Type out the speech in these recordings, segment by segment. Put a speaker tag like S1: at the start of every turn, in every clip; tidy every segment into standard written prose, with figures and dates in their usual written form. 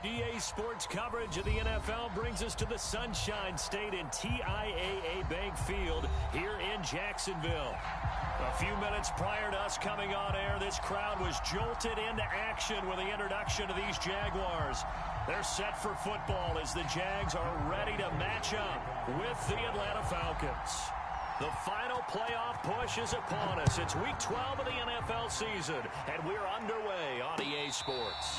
S1: EA Sports coverage of the NFL brings us to the Sunshine State in TIAA Bank Field here in Jacksonville. A few minutes prior to us coming on air, this crowd was jolted into action with the introduction of these Jaguars. They're set for football as the Jags are ready to match up with the Atlanta Falcons. The final playoff push is upon us. It's Week 12 of the NFL season, and we're underway on EA Sports.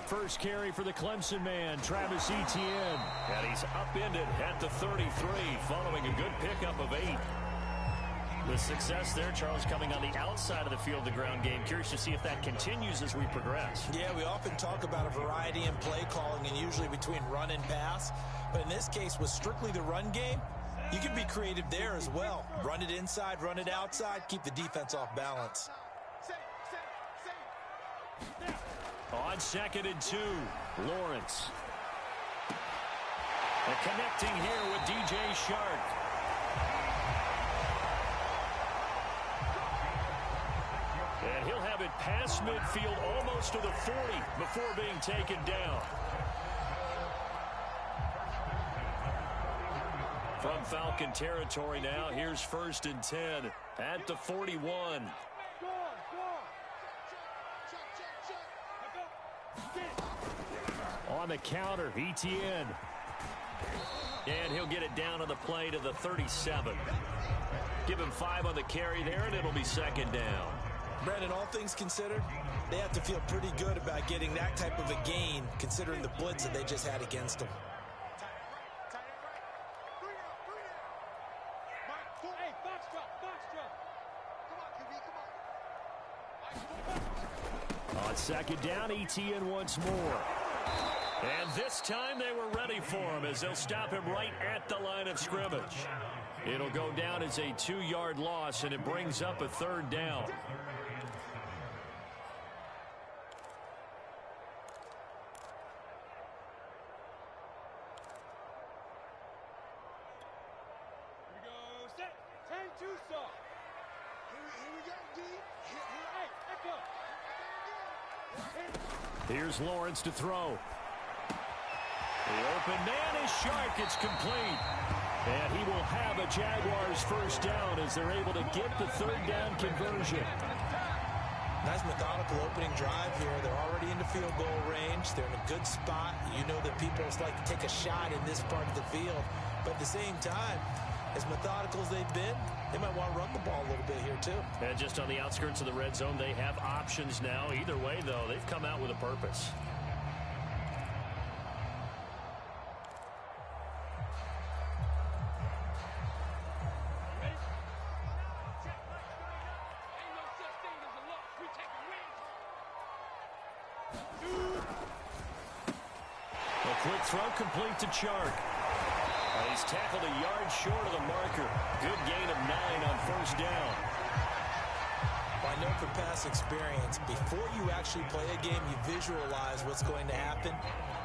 S1: First carry for the Clemson man, Travis Etienne. And he's upended at the 33 following a good pickup of 8. The success there, Charles, coming on the outside of the field, the ground game. Curious to see if that continues as we progress.
S2: Yeah, we often talk about a variety in play calling and usually between run and pass. But in this case, with strictly the run game, you can be creative there as well. Run it inside, run it outside, keep the defense off balance.
S1: On 2nd and 2, Lawrence. And connecting here with DJ Shark. And he'll have it past midfield almost to the 40 before being taken down. From Falcon territory now, here's 1st and 10 at the 41. On the counter, Etienne. And he'll get it down to the play to the 37. Give him 5 on the carry there, and it'll be 2nd down.
S2: Brandon, all things considered, they have to feel pretty good about getting that type of a gain, considering the blitz that they just had against them.
S1: On 2nd down, Etienne once more. And this time they were ready for him as they'll stop him right at the line of scrimmage. It'll go down as a 2-yard loss, and it brings up a 3rd down. Here's Lawrence to throw. The open man is Shark. It's complete. And he will have a Jaguars 1st down as they're able to get the 3rd down conversion.
S2: Nice methodical opening drive here. They're already into field goal range. They're in a good spot. You know that people like to take a shot in this part of the field. But at the same time, as methodical as they've been, they might want to run the ball a little bit here too.
S1: And just on the outskirts of the red zone, they have options now. Either way, though, they've come out with a purpose. A quick throw complete to Chark. He's tackled a yard short of the marker. Good gain of 9 on 1st down.
S2: Well, I know from past experience, before you actually play a game, you visualize what's going to happen.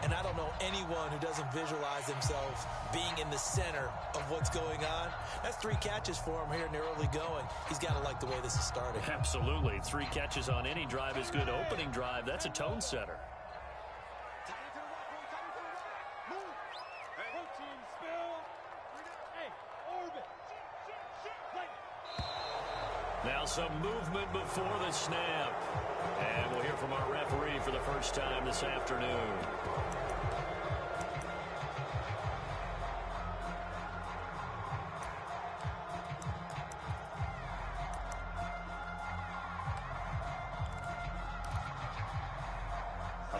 S2: And I don't know anyone who doesn't visualize themselves being in the center of what's going on. That's 3 catches for him here in the early going. He's got to like the way this is starting.
S1: Absolutely. 3 catches on any drive is good. Opening drive, that's a tone setter. Now some movement before the snap. And we'll hear from our referee for the first time this afternoon.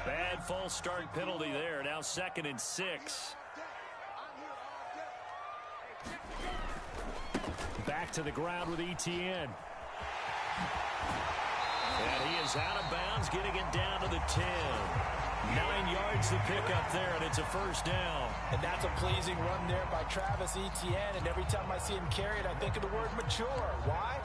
S1: Bad false start penalty there. Now 2nd and 6. Back to the ground with Etienne. And he is out of bounds, getting it down to the 10. 9 yards to pick up there, and it's a first down.
S2: And that's a pleasing run there by Travis Etienne. And every time I see him carry it, I think of the word mature. Why?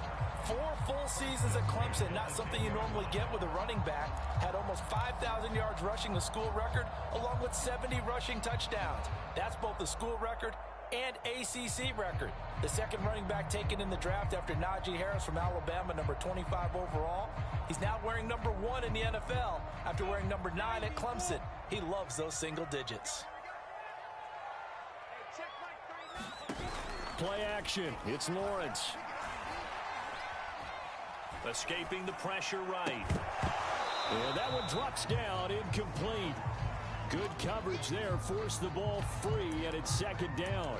S2: 4 full seasons at Clemson, not something you normally get with a running back. Had almost 5,000 yards rushing, the school record, along with 70 rushing touchdowns. That's both the school record and ACC record. The second running back taken in the draft after Najee Harris from Alabama, number 25 overall. He's now wearing number 1 in the NFL after wearing number 9 at Clemson. He loves those single digits.
S1: Play action. It's Lawrence. Escaping the pressure right. And that one drops down, incomplete. Good coverage there, forced the ball free, and it's 2nd down.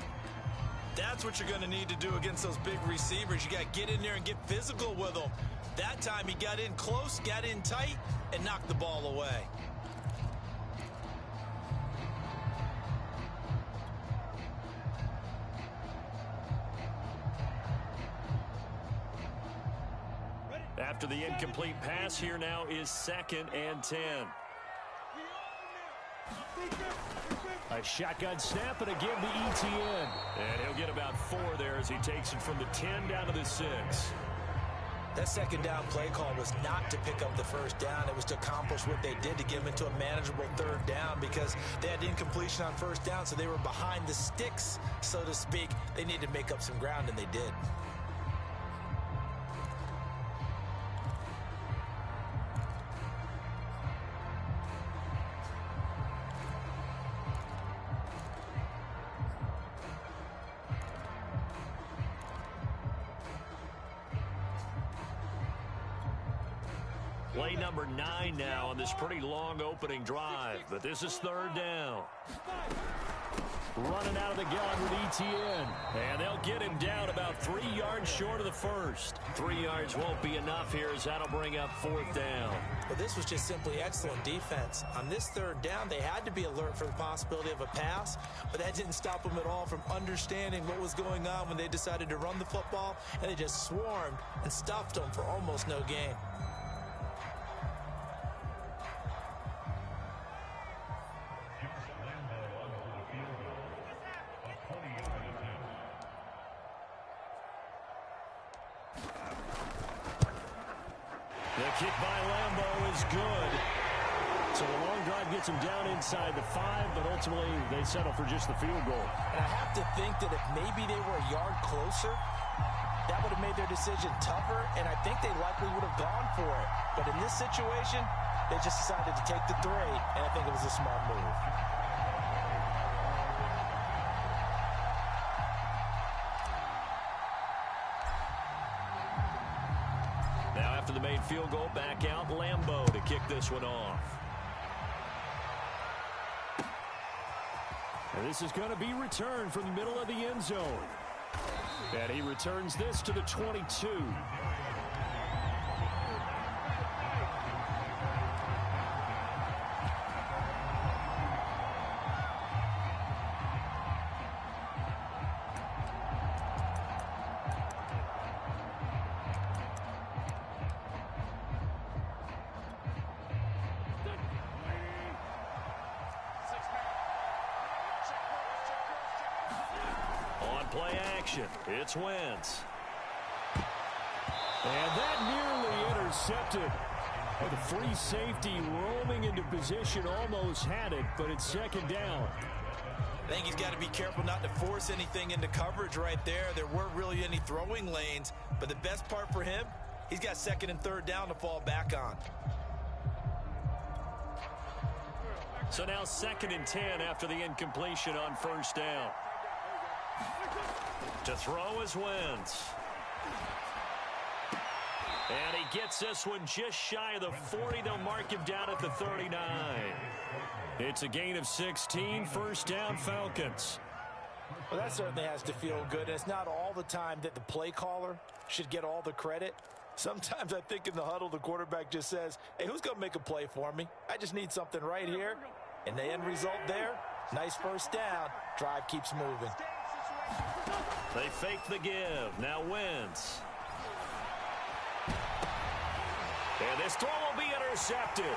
S2: That's what you're going to need to do against those big receivers. You got to get in there and get physical with them. That time he got in close, got in tight, and knocked the ball away.
S1: After the incomplete pass, here now is 2nd and 10. A shotgun snap, and again to Etienne. And he'll get about 4 there as he takes it from the 10 down to the 6.
S2: That 2nd down play call was not to pick up the first down. It was to accomplish what they did, to get them into a manageable 3rd down, because they had incompletion on 1st down, so they were behind the sticks, so to speak. They needed to make up some ground, and they did.
S1: Play number 9 now on this pretty long opening drive, but this is 3rd down. Running out of the gun with Etienne, and they'll get him down about 3 yards short of the first. 3 yards won't be enough here, as that'll bring up 4th down.
S2: But this was just simply excellent defense. On this 3rd down, they had to be alert for the possibility of a pass, but that didn't stop them at all from understanding what was going on when they decided to run the football, and they just swarmed and stuffed them for almost no gain.
S1: The kick by Lambeau is good. So the long drive gets him down inside the 5, but ultimately they settle for just the field goal.
S2: And I have to think that if maybe they were a yard closer, that would have made their decision tougher, and I think they likely would have gone for it. But in this situation, they just decided to take the 3, and I think it was a smart move.
S1: Now after the made field goal, back out Lambeau to kick this one off. And this is going to be returned from the middle of the end zone. And he returns this to the 22. Play action. It's Wentz. And that nearly intercepted. The free safety roaming into position almost had it, but it's 2nd down.
S2: I think he's got to be careful not to force anything into coverage right there. There weren't really any throwing lanes, but the best part for him, he's got 2nd and 3rd down to fall back on.
S1: So now 2nd and 10 after the incompletion on 1st down. To throw is Wentz. And he gets this one just shy of the 40. They'll mark him down at the 39. It's a gain of 16. 1st down, Falcons.
S2: Well, that certainly has to feel good. And it's not all the time that the play caller should get all the credit. Sometimes I think in the huddle, the quarterback just says, hey, who's going to make a play for me? I just need something right here. And the end result there, nice first down. Drive keeps moving.
S1: They fake the give. Now Wentz. And this throw will be intercepted.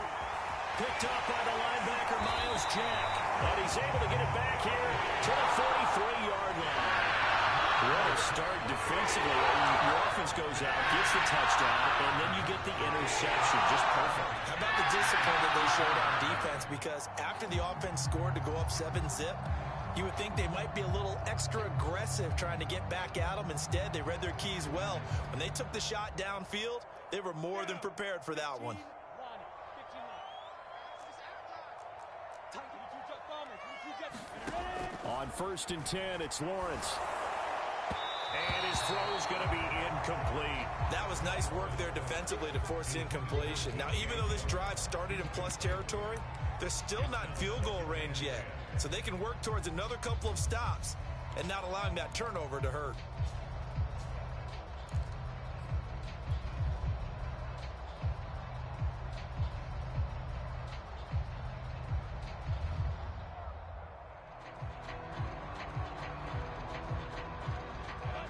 S1: Picked up by the linebacker, Miles Jack. And he's able to get it back here to the 43-yard line. What a start defensively. Your offense goes out, gets the touchdown, and then you get the interception. Just perfect.
S2: How about the discipline that they showed on defense? Because after the offense scored to go up 7-zip, you would think they might be a little extra aggressive trying to get back at them. Instead, they read their keys well. When they took the shot downfield, they were more than prepared for that one.
S1: On 1st and 10, it's Lawrence. And his throw is going to be incomplete.
S2: That was nice work there defensively to force incompletion. Now, even though this drive started in plus territory, they're still not in field goal range yet. So they can work towards another couple of stops and not allowing that turnover to hurt.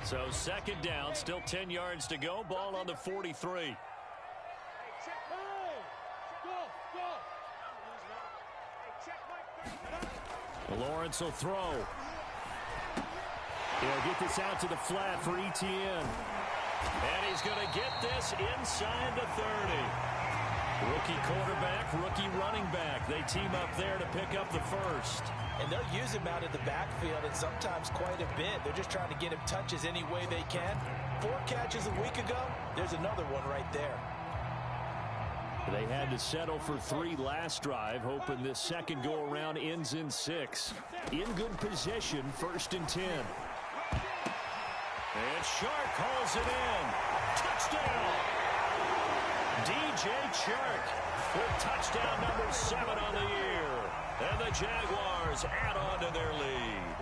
S1: So 2nd down, still 10 yards to go. Ball on the 43. Lawrence will throw. He'll get this out to the flat for Etienne. And he's going to get this inside the 30. Rookie quarterback, rookie running back. They team up there to pick up the first.
S2: And they'll use him out of the backfield, and sometimes quite a bit. They're just trying to get him touches any way they can. 4 catches a week ago. There's another one right there.
S1: They had to settle for 3 last drive, hoping this second go-around ends in 6. In good position, 1st and 10. And Shark hauls it in. Touchdown! DJ Chark with touchdown number 7 on the year. And the Jaguars add on to their lead.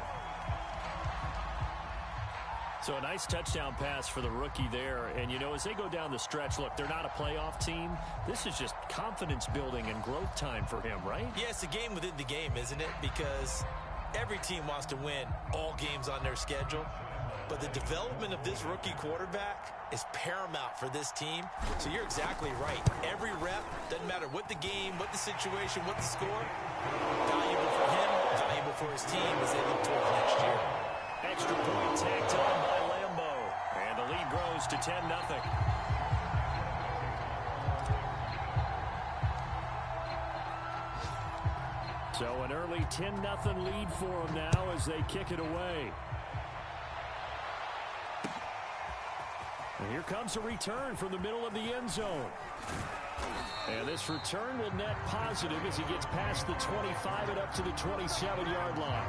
S1: So a nice touchdown pass for the rookie there. And, you know, as they go down the stretch, look, they're not a playoff team. This is just confidence building and growth time for him, right?
S2: Yeah, it's a game within the game, isn't it? Because every team wants to win all games on their schedule. But the development of this rookie quarterback is paramount for this team. So you're exactly right. Every rep, doesn't matter what the game, what the situation, what the score, valuable for him, valuable for his team as they look towards next year.
S1: Extra point tacked on by Lambeau. And the lead grows to 10-0. So an early 10-0 lead for them now as they kick it away. And here comes a return from the middle of the end zone. And this return will net positive as he gets past the 25 and up to the 27-yard line.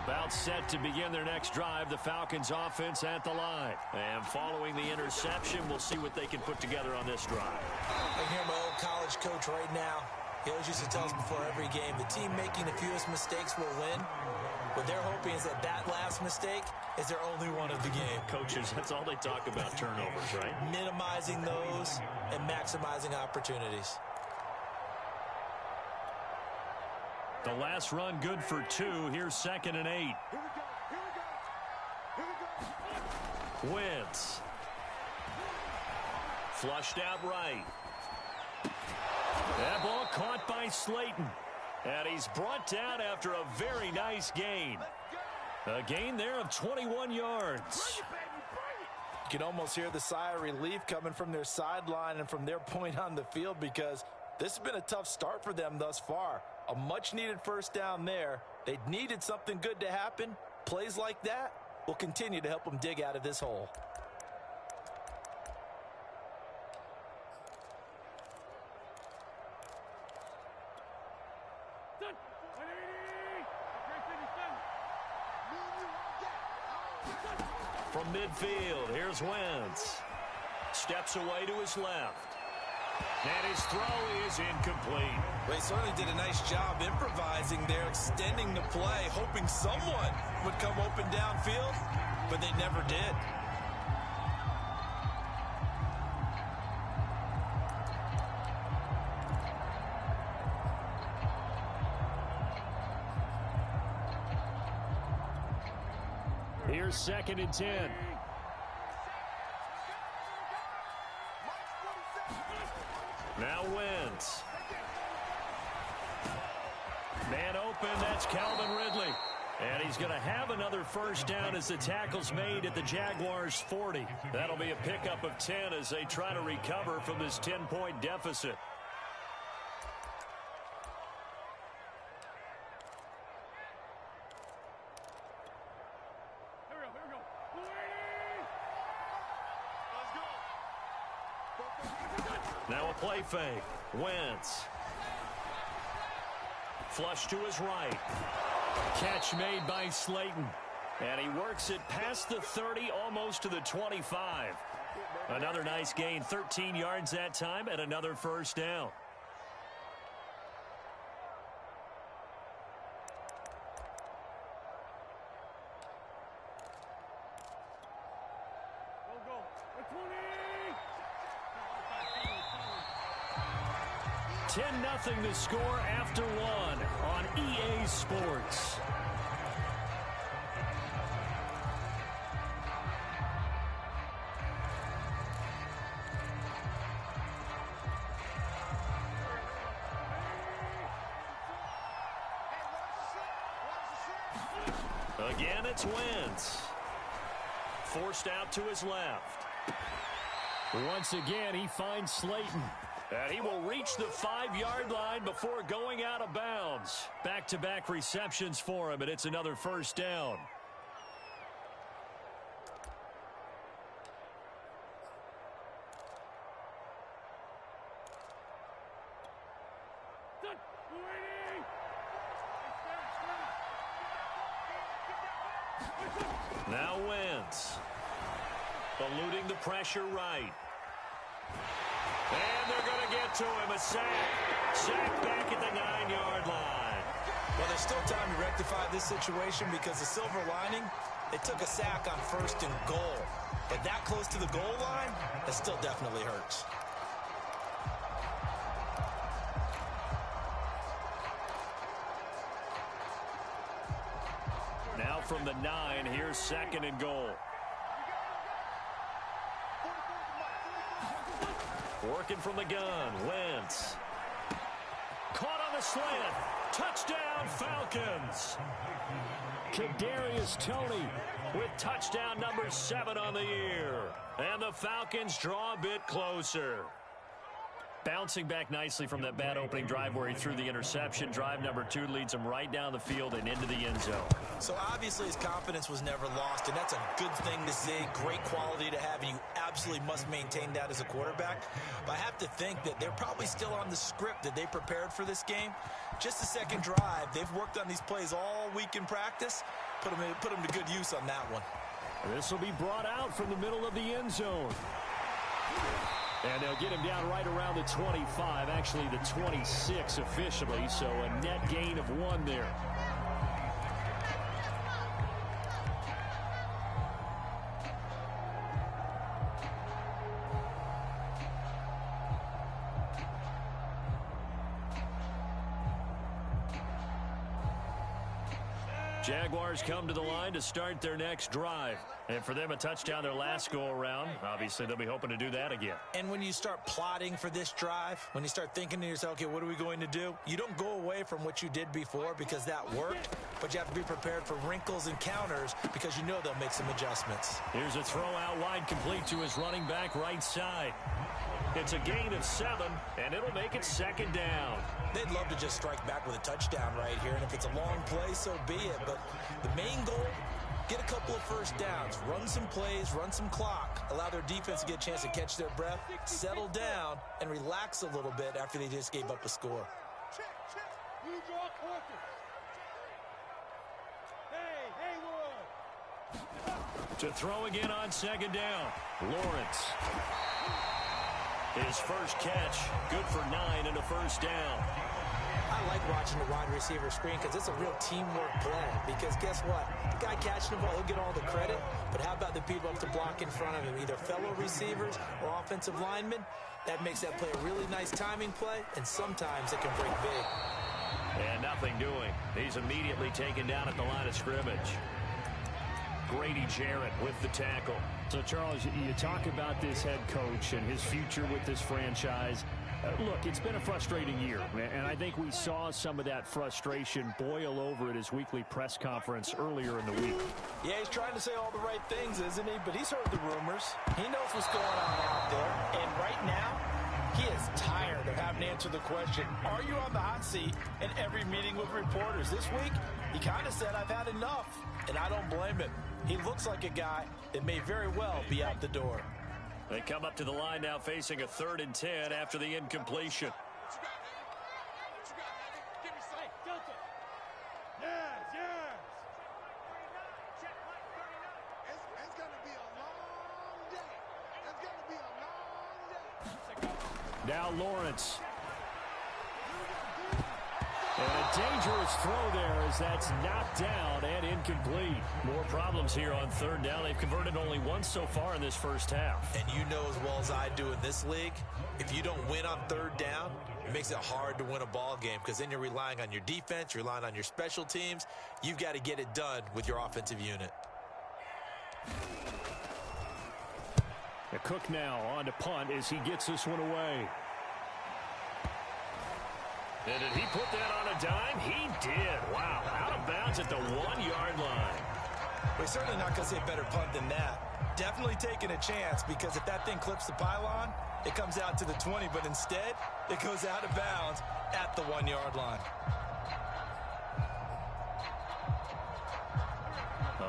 S1: About set to begin their next drive, the Falcons offense at the line. And following the interception, we'll see what they can put together on this drive.
S2: I hear my old college coach right now. He always used to tell us before every game, the team making the fewest mistakes will win. What they're hoping is that that last mistake is their only one of the game.
S1: Coaches, that's all they talk about, turnovers, right?
S2: Minimizing those and maximizing opportunities.
S1: The last run good for 2. Here's 2nd and 8. Wentz. Flushed out right. That ball caught by Slayton. And he's brought down after a very nice gain. A gain there of 21 yards.
S2: You can almost hear the sigh of relief coming from their sideline and from their point on the field, because this has been a tough start for them thus far. A much-needed first down there. They needed something good to happen. Plays like that will continue to help them dig out of this hole.
S1: From midfield, here's Wentz. Steps away to his left. And his throw is incomplete.
S2: Well, he certainly did a nice job improvising there, extending the play, hoping someone would come open downfield, but they never did.
S1: Here's 2nd and 10. Now Wentz. Man open, that's Calvin Ridley. And he's going to have another first down as the tackle's made at the Jaguars' 40. That'll be a pickup of 10 as they try to recover from this 10-point deficit. Now a play fake. Wentz. Flush to his right. Catch made by Slayton. And he works it past the 30, almost to the 25. Another nice gain, 13 yards that time, and another first down. Nothing to score after one on EA Sports. Again, it's Wentz. Forced out to his left. Once again, he finds Slayton. And he will reach the 5-yard line before going out of bounds. Back-to-back receptions for him, and it's another first down. Now Wentz. Eluding the pressure right. And they're going to get to him. A sack. Sack back at the 9-yard line.
S2: Well, there's still time to rectify this situation because the silver lining, they took a sack on 1st and goal. But that close to the goal line, that still definitely hurts.
S1: Now from the 9, here's 2nd and goal. Working from the gun, Wentz. Caught on the slant. Touchdown, Falcons. Kadarius Toney with touchdown number 7 on the year. And the Falcons draw a bit closer. Bouncing back nicely from that bad opening drive where he threw the interception. Drive number 2 leads him right down the field and into the end zone.
S2: So obviously his confidence was never lost, and that's a good thing to see. Great quality to have, and you absolutely must maintain that as a quarterback. But I have to think that they're probably still on the script that they prepared for this game. Just the second drive. They've worked on these plays all week in practice. Put them to good use on that one.
S1: This will be brought out from the middle of the end zone. And they'll get him down right around the 25, actually the 26 officially, so a net gain of 1 there. Jaguars come to the line to start their next drive. And for them, a touchdown their last go-around. Obviously, they'll be hoping to do that again.
S2: And when you start plotting for this drive, when you start thinking to yourself, okay, what are we going to do? You don't go away from what you did before because that worked, but you have to be prepared for wrinkles and counters because you know they'll make some adjustments.
S1: Here's a throw out wide complete to his running back right side. It's a gain of 7, and it'll make it 2nd down.
S2: They'd love to just strike back with a touchdown right here, and if it's a long play, so be it. But the main goal, get a couple of first downs, run some plays, run some clock, allow their defense to get a chance to catch their breath, settle down, and relax a little bit after they just gave up a score.
S1: To throw again on 2nd down, Lawrence. His first catch, good for 9 and a first down.
S2: I like watching the wide receiver screen because it's a real teamwork play. Because guess what? The guy catching the ball, he'll get all the credit. But how about the people up to block in front of him, either fellow receivers or offensive linemen? That makes that play a really nice timing play, and sometimes it can break big.
S1: And nothing doing. He's immediately taken down at the line of scrimmage. Grady Jarrett with the tackle.
S3: So, Charles, you talk about this head coach and his future with this franchise. Look, it's been a frustrating year, and I think we saw some of that frustration boil over at his weekly press conference earlier in the week.
S2: Yeah, he's trying to say all the right things, isn't he? But he's heard the rumors. He knows what's going on out there. And right now, he is tired of having to answer the question, are you on the hot seat in every meeting with reporters? This week, he kind of said, I've had enough. And I don't blame him. He looks like a guy that may very well be out the door.
S1: They come up to the line now facing a 3rd and 10 after the incompletion. Now Lawrence. And a dangerous throw there as that's knocked down and incomplete. More problems here on 3rd down. They've converted only once so far in this first half.
S2: And you know as well as I do in this league, if you don't win on 3rd down, it makes it hard to win a ball game because then you're relying on your defense, you're relying on your special teams. You've got to get it done with your offensive unit.
S3: Cook now on to punt as he gets this one away.
S1: And did he put that on a dime? He did. Wow. Out of bounds at the 1-yard line.
S2: We're certainly not going to say better punt than that. Definitely taking a chance because if that thing clips the pylon, it comes out to the 20, but instead it goes out of bounds at the 1-yard line.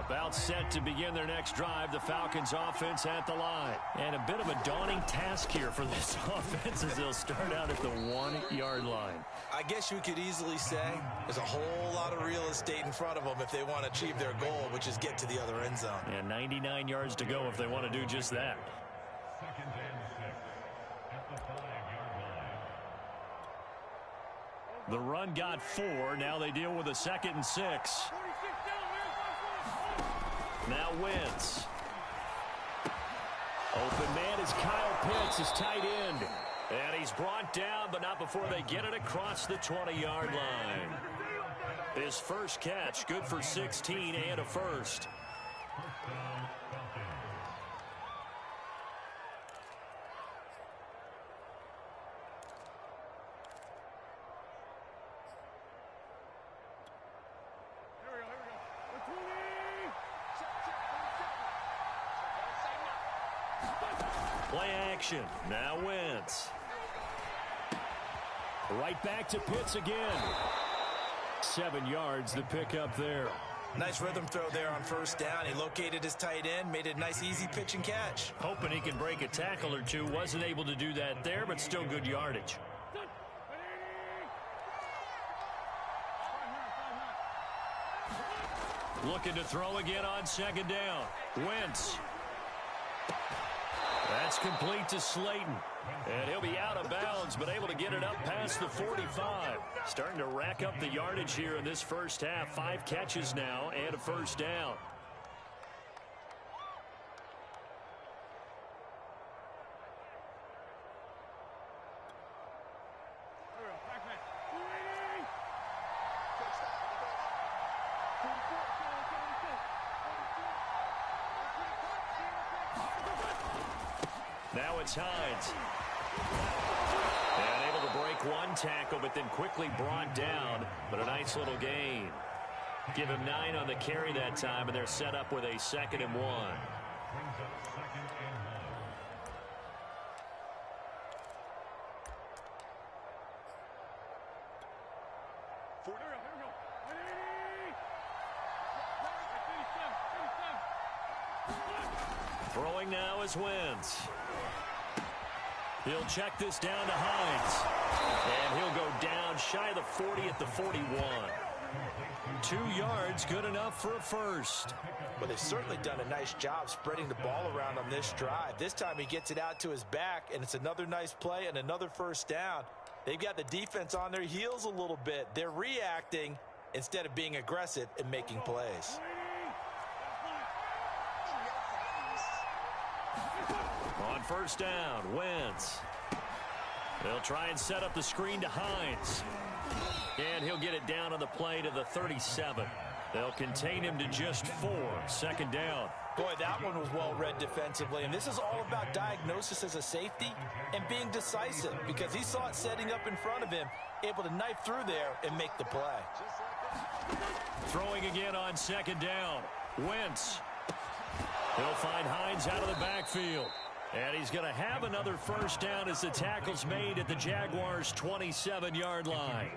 S1: About set to begin their next drive, the Falcons offense at the line. And a bit of a daunting task here for this offense as they'll start out at the 1-yard line.
S2: I guess you could easily say there's a whole lot of real estate in front of them if they want to achieve their goal, which is get to the other end zone.
S1: And 99 yards to go if they want to do just that. The run got 4. Now they deal with a 2nd and 6. Now Wentz. Open man is Kyle Pitts, his tight end. And he's brought down, but not before they get it across the 20-yard line. His first catch, good for 16 and a first. Play action. Now Wentz. Right back to Pitts again. 7 yards the pick up there.
S2: Nice rhythm throw there on 1st down. He located his tight end, made it a nice easy pitch and catch.
S1: Hoping he can break a tackle or two. Wasn't able to do that there, but still good yardage. Looking to throw again on 2nd down. Wentz. That's complete to Slayton. And he'll be out of bounds, but able to get it up past the 45. Starting to rack up the yardage here in this first half. 5 catches now and a 1st down. Now it's Hines. And able to break one tackle, but then quickly brought down. But a nice little gain. Give him 9 on the carry that time, and they're set up with a 2nd and 1. Throwing now is Wentz. He'll check this down to Hines. And he'll go down shy of the 40 at the 41. 2 yards, good enough for a first.
S2: Well, they've certainly done a nice job spreading the ball around on this drive. This time he gets it out to his back, and it's another nice play and another first down. They've got the defense on their heels a little bit. They're reacting instead of being aggressive and making plays.
S1: On first down, Wentz. They'll try and set up the screen to Hines. And he'll get it down on the play to the 37. They'll contain him to just 4. Second down.
S2: Boy, that one was well read defensively. And this is all about diagnosis as a safety and being decisive, because he saw it setting up in front of him, able to knife through there and make the play.
S1: Throwing again on second down. Wentz. He'll find Hines out of the backfield. And he's going to have another first down as the tackle's made at the Jaguars' 27-yard line.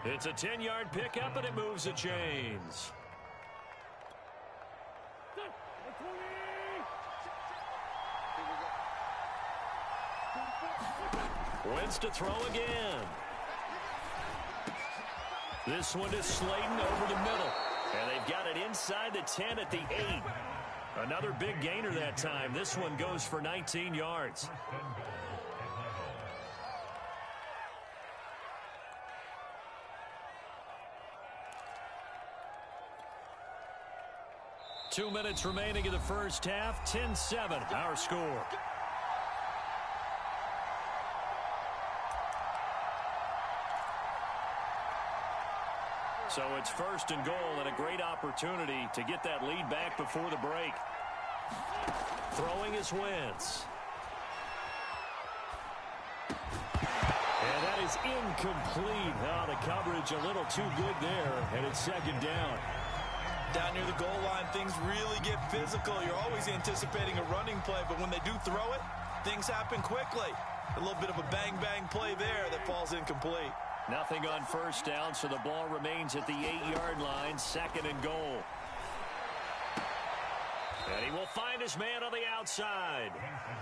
S1: It's a 10-yard pickup, and it moves the chains. Wentz to throw again. This one is Slayton over the middle. And they've got it inside the 10 at the 8. Another big gainer that time. This one goes for 19 yards. Two minutes remaining in the first half. 10-7, our score. So it's first and goal, and a great opportunity to get that lead back before the break. Throwing is Wentz. And that is incomplete. Oh, the coverage a little too good there, and it's second down.
S2: Down near the goal line, things really get physical. You're always anticipating a running play, but when they do throw it, things happen quickly. A little bit of a bang-bang play there that falls incomplete.
S1: Nothing on first down, so the ball remains at the 8-yard line, second and goal. And he will find his man on the outside.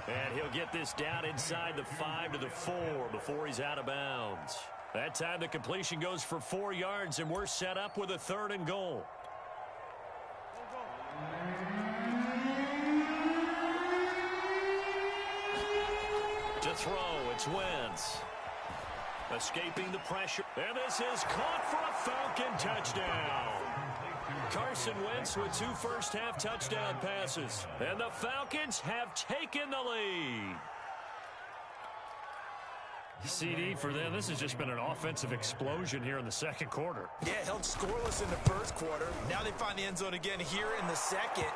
S1: And he'll get this down inside the 5 to the 4 before he's out of bounds. That time the completion goes for 4 yards, and we're set up with a third and goal. To throw, it's Wentz. Escaping the pressure. And this is caught for a Falcon touchdown. Carson Wentz with 2 first-half touchdown passes. And the Falcons have taken the lead. CD for them. This has just been an offensive explosion here in the second quarter.
S2: Yeah, held scoreless in the first quarter. Now they find the end zone again here in the second.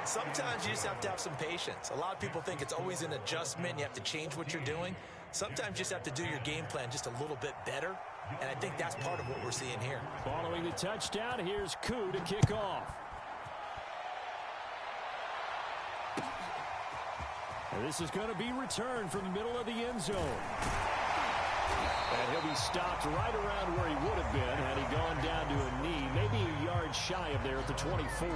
S2: Sometimes you just have to have some patience. A lot of people think it's always an adjustment. You have to change what you're doing. Sometimes you just have to do your game plan just a little bit better. And I think that's part of what we're seeing here.
S3: Following the touchdown, here's Koo to kick off. And this is going to be returned from the middle of the end zone. And he'll be stopped right around where he would have been had he gone down to a knee, maybe a yard shy of there at the 24.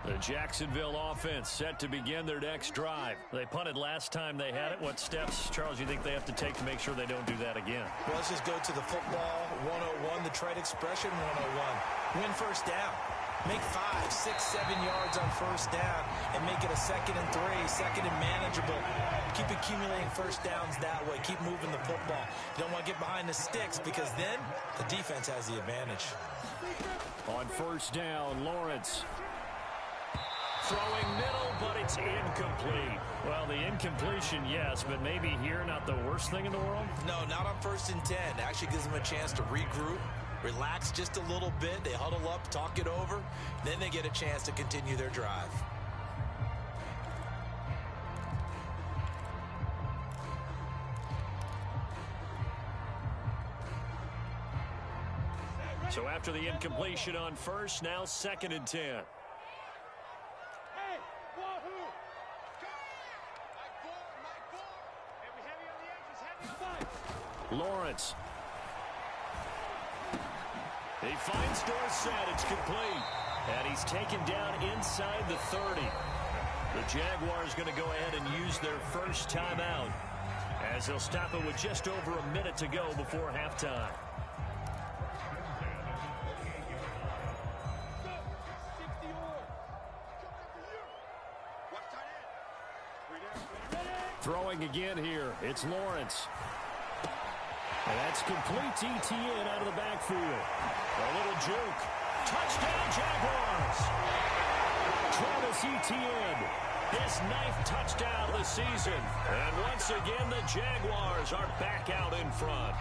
S3: The Jacksonville offense set to begin their next drive. They punted last time they had it. What steps, Charles, you think they have to take to make sure they don't do that again?
S2: Well, let's just go to the football 101, the trade expression 101. Win first down. Make 5, 6, 7 yards on first down and make it a 2nd and 3, second and manageable. Keep accumulating first downs that way. Keep moving the football. You don't want to get behind the sticks because then the defense has the advantage.
S3: On first down, Lawrence.
S1: Throwing middle, but it's incomplete. Well, the incompletion, yes, but maybe here not the worst thing in the world?
S2: No, not on 1st and 10. It actually gives them a chance to regroup, relax just a little bit. They huddle up, talk it over. Then they get a chance to continue their drive.
S1: So after the incompletion on first, now 2nd and 10. Lawrence. He finds Dorsett. It's complete. And he's taken down inside the 30. The Jaguars going to go ahead and use their first timeout, as they'll stop it with just over a minute to go before halftime. Throwing again here. It's Lawrence. And that's complete to Etienne out of the backfield. A little juke. Touchdown, Jaguars. Travis Etienne, his 9th touchdown of the season. And once again, the Jaguars are back out in front.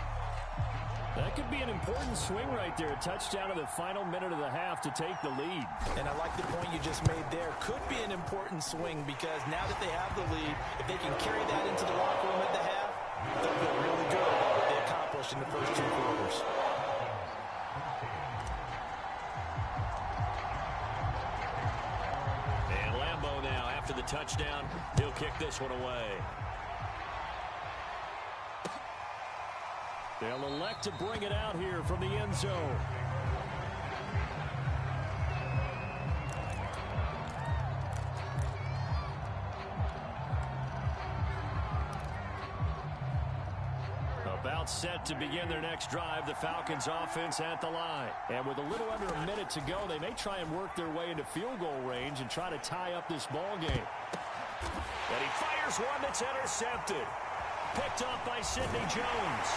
S1: That could be an important swing right there. A touchdown in the final minute of the half to take the lead. And I like the point you just made there. Could be an important swing because now that they have the lead, if they can carry that into the locker room at the half, they'll feel really good about what they accomplished in the first 2 quarters. And Lambeau now, after the touchdown, he'll kick this one away. They'll elect to bring it out here from the end zone. About set to begin their next drive, the Falcons offense at the line. And with a little under a minute to go, they may try and work their way into field goal range and try to tie up this ball game. But he fires one that's intercepted. Picked up by Sidney Jones.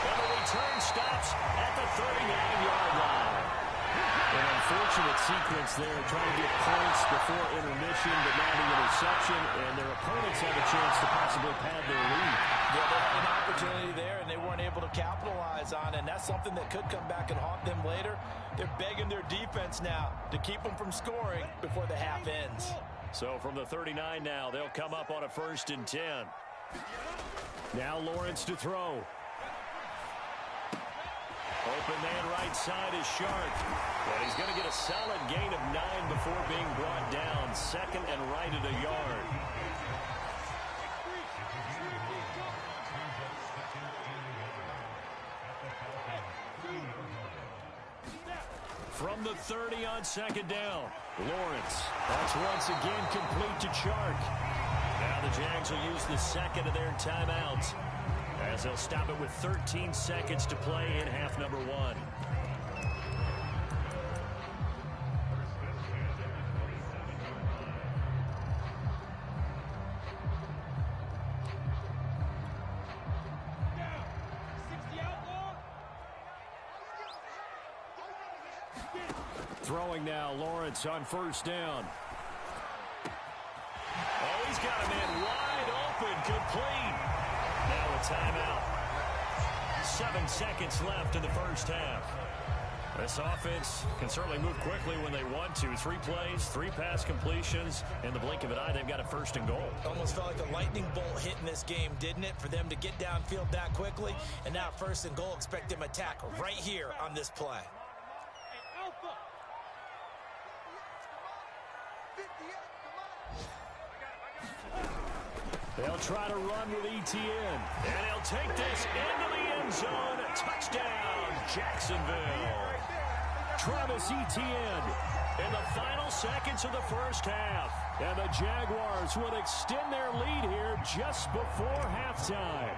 S1: And the return stops at the 39-yard line. An unfortunate sequence there, trying to get points before intermission, but now the interception, and their opponents have a chance to possibly pad their lead. Yeah, they had an opportunity there, and they weren't able to capitalize on it, and that's something that could come back and haunt them later. They're begging their defense now to keep them from scoring before the half ends. So from the 39 now, they'll come up on a 1st and 10. Now Lawrence to throw. Open man right side is Sharp. And he's going to get a solid gain of 9 before being brought down. 2nd and right at a yard. From the 30 on 2nd down. Lawrence. That's once again complete to Chark. Now the Jags will use the 2nd of their timeouts, as they'll stop it with 13 seconds to play in half number 1. Throwing now, Lawrence on 1st down. Oh, he's got a man wide open, complete. Now a timeout. 7 seconds left in the first half. This offense can certainly move quickly when they want to. 3 plays, 3 pass completions. In the blink of an eye, they've got a 1st and goal. Almost felt like a lightning bolt hit in this game, didn't it? For them to get downfield that quickly. And now 1st and goal, expect them to attack right here on this play. They'll try to run with Etienne. And he'll take this into the end zone. Touchdown, Jacksonville. Travis Etienne in the final seconds of the first half. And the Jaguars will extend their lead here just before halftime.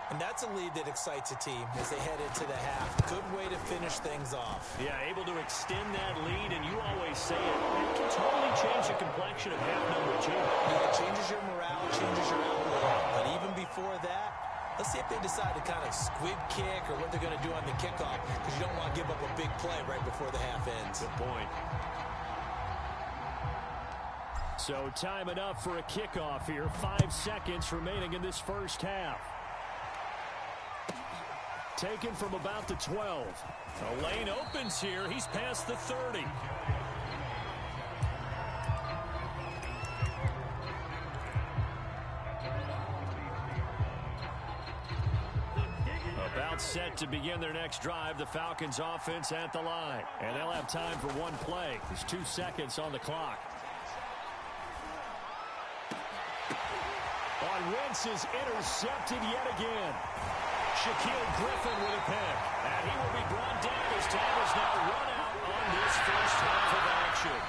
S1: And that's a lead that excites a team as they head into the half. Good way to finish things off. Yeah, able to extend that lead, and you always say it, it can totally change the complexion of half number 2. Yeah, it changes your morale, changes your outlook. But even before that, let's see if they decide to kind of squib kick or what they're going to do on the kickoff, because you don't want to give up a big play right before the half ends. Good point. So time enough for a kickoff here. 5 seconds remaining in this first half. Taken from about the 12. The lane opens here. He's past the 30. About About set to begin their next drive, the Falcons offense at the line. And they'll have time for one play. There's 2 seconds on the clock. On Wentz is intercepted yet again. Shaquille Griffin with a pick. And he will be brought down as time is now run out on this first half of action.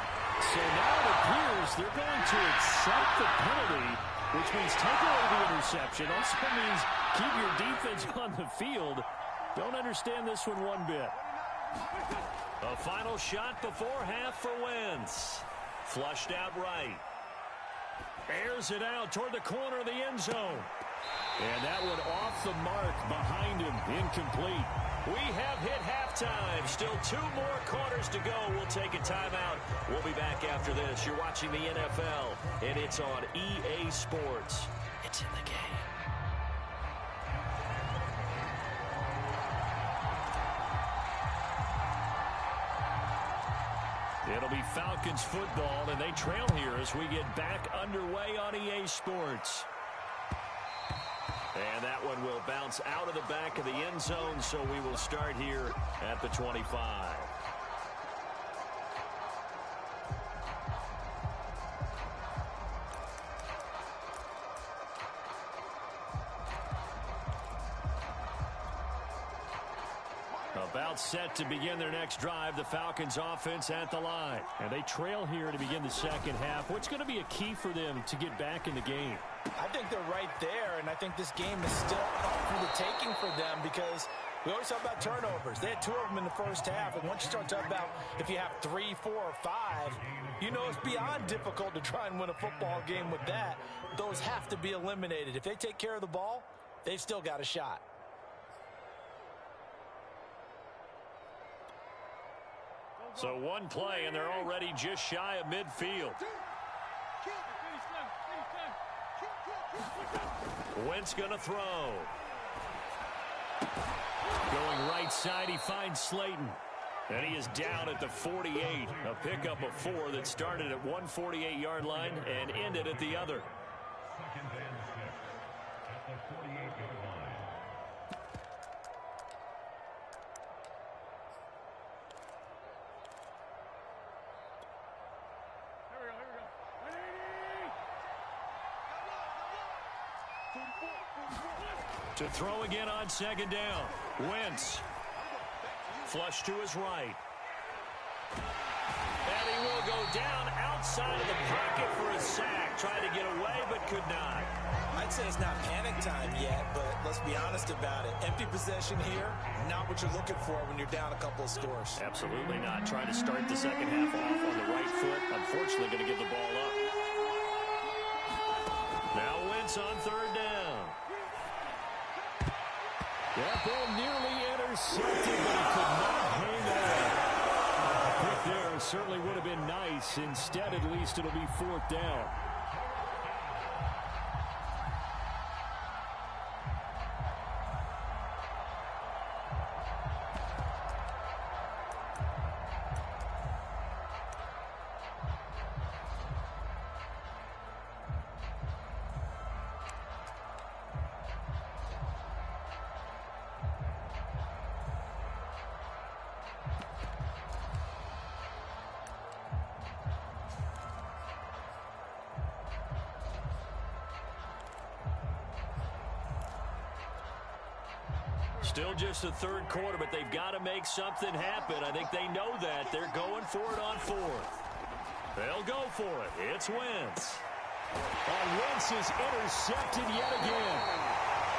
S1: So now it appears they're going to accept the penalty, which means take away the interception. Also means keep your defense on the field. Don't understand this one bit. A final shot before half for Wentz. Flushed out right. Airs it out toward the corner of the end zone. And that one off the mark behind him. Incomplete. We have hit halftime. Still 2 more quarters to go. We'll take a timeout. We'll be back after this. You're watching the NFL, and it's on EA Sports. It's in the game. It'll be Falcons football, and they trail here as we get back underway on EA Sports. And that one will bounce out of the back of the end zone, so we will start here at the 25. About set to begin their next drive, the Falcons offense at the line. And they trail here to begin the second half. What's going to be a key for them to get back in the game?
S2: I think they're right there, and I think this game is still up for the taking for them because we always talk about turnovers. They had 2 of them in the first half, and once you start talking about if you have 3, 4, or 5, you know it's beyond difficult to try and win a football game with that. Those have to be eliminated. If they take care of the ball, they've still got a shot.
S1: So one play, and they're already just shy of midfield. Wentz going to throw. Going right side, he finds Slayton. And he is down at the 48. A pickup of 4 that started at 148-yard line and ended at the other. To throw again on second down. Wentz. Flush to his right. And he will go down outside of the pocket for a sack. Tried to get away, but could not.
S2: I'd say it's not panic time yet, but let's be honest about it. Empty possession here, not what you're looking for when you're down a couple of scores.
S1: Absolutely not. Trying to start the second half off on the right foot. Unfortunately, going to give the ball up. Now Wentz on third down.
S3: That ball nearly intercepted, but he could not hang on. A pick there certainly would have been nice. Instead, at least it'll be 4th down.
S1: Still just the third quarter, but they've got to make something happen. I think they know that. They're going for it on 4th. They'll go for it. It's Wentz.
S3: And Wentz is intercepted yet again.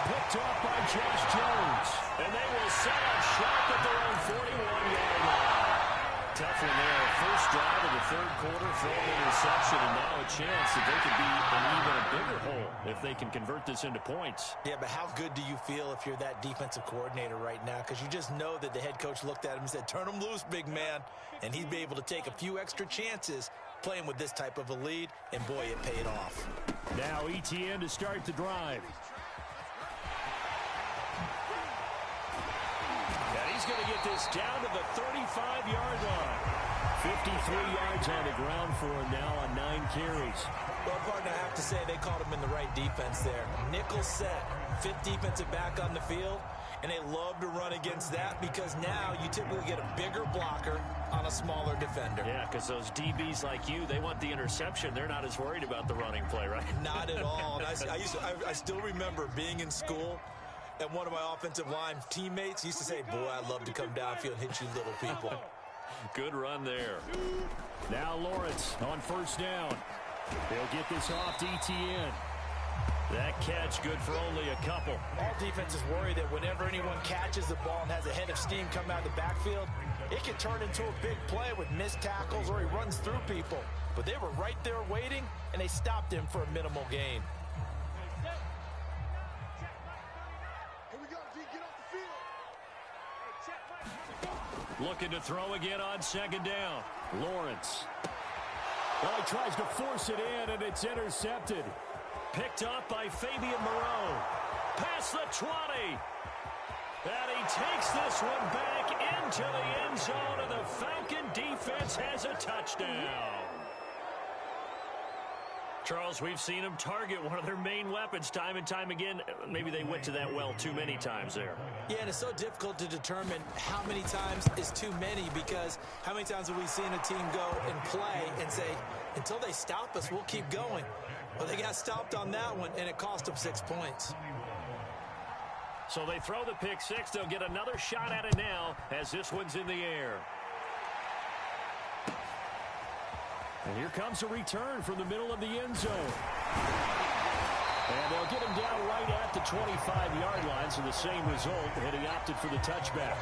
S3: Picked off by Josh Jones.
S1: And they will set up shop at their own 41-yard line. Tough one there. First drive of the third quarter, thrown interception, and now a chance that they could be in even a bigger hole if they can convert this into points.
S2: Yeah, but how good do you feel if you're that defensive coordinator right now? Because you just know that the head coach looked at him and said, turn him loose, big man. And he'd be able to take a few extra chances playing with this type of a lead, and boy, it paid off.
S3: Now ETN to start the drive.
S1: And he's going to get this down to the 35-yard line.
S3: 53 yards on the ground for him now on 9 carries.
S2: Well, partner, I have to say they called him in the right defense there. Nickel set, 5th defensive back on the field, and they love to run against that because now you typically get a bigger blocker on a smaller defender.
S1: Yeah, because those DBs like you, they want the interception. They're not as worried about the running play, right?
S2: Not at all. And I still remember being in school, and one of my offensive line teammates used to say, boy, I'd love to come downfield and hit you little people.
S1: Good run there.
S3: Now Lawrence on first down. They'll get this off to ETN. That catch good for only a couple.
S2: All defenses worry that whenever anyone catches the ball and has a head of steam coming out of the backfield, it can turn into a big play with missed tackles or he runs through people. But they were right there waiting, and they stopped him for a minimal gain.
S3: Looking to throw again on second down. Lawrence. Well, he tries to force it in, and it's intercepted.
S1: Picked up by Fabian Moreau. Past the 20. And he takes this one back into the end zone, and the Falcon defense has a touchdown. Charles, we've seen them target one of their main weapons time and time again. Maybe they went to that well too many times there.
S2: Yeah, and it's so difficult to determine how many times is too many because how many times have we seen a team go and play and say, until they stop us, we'll keep going. Well, they got stopped on that one, and it cost them 6 points.
S1: So they throw the pick six. They'll get another shot at it now as this one's in the air.
S3: And here comes a return from the middle of the end zone. And they'll get him down right at the 25-yard line, so the same result, and he opted for the touchback.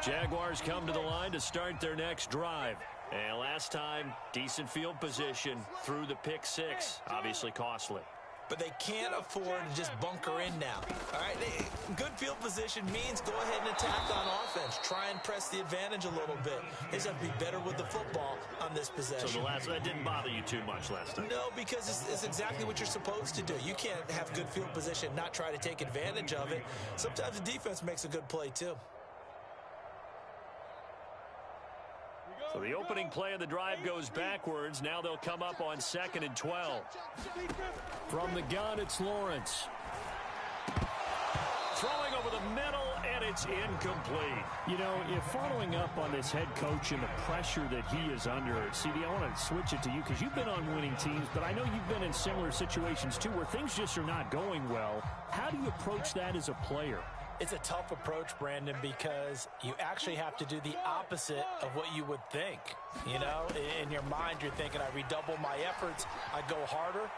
S3: Jaguars come to the line to start their next drive.
S1: And last time, decent field position through the pick six. Obviously costly.
S2: But they can't afford to just bunker in now. All right, good field position means go ahead and attack on offense. Try and press the advantage a little bit. They just have to be better with the football on this possession.
S1: So that didn't bother you too much last time?
S2: No, because it's exactly what you're supposed to do. You can't have good field position, not try to take advantage of it. Sometimes the defense makes a good play too.
S1: So the opening play of the drive goes backwards. Now they'll come up on 2nd and 12.
S3: From the gun, it's Lawrence.
S1: Throwing over the middle, and it's incomplete.
S3: You know, if following up on this head coach and the pressure that he is under, CD, I want to switch it to you because you've been on winning teams, but I know you've been in similar situations too where things just are not going well. How do you approach that as a player?
S2: It's a tough approach, Brandon, because you actually have to do the opposite of what you would think. You know, in your mind, you're thinking, I redouble my efforts, I go harder.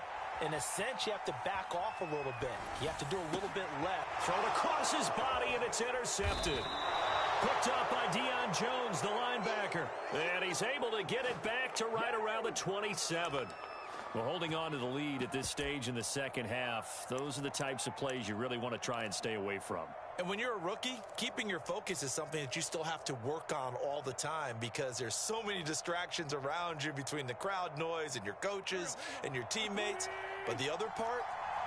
S2: In a sense, you have to back off a little bit. You have to do a little bit less.
S1: Thrown across his body, and it's intercepted. Picked up by Deion Jones, the linebacker. And he's able to get it back to right around the 27. Well, holding on to the lead at this stage in the second half, those are the types of plays you really want to try and stay away from.
S2: And when you're a rookie, keeping your focus is something that you still have to work on all the time because there's so many distractions around you between the crowd noise and your coaches and your teammates. But the other part,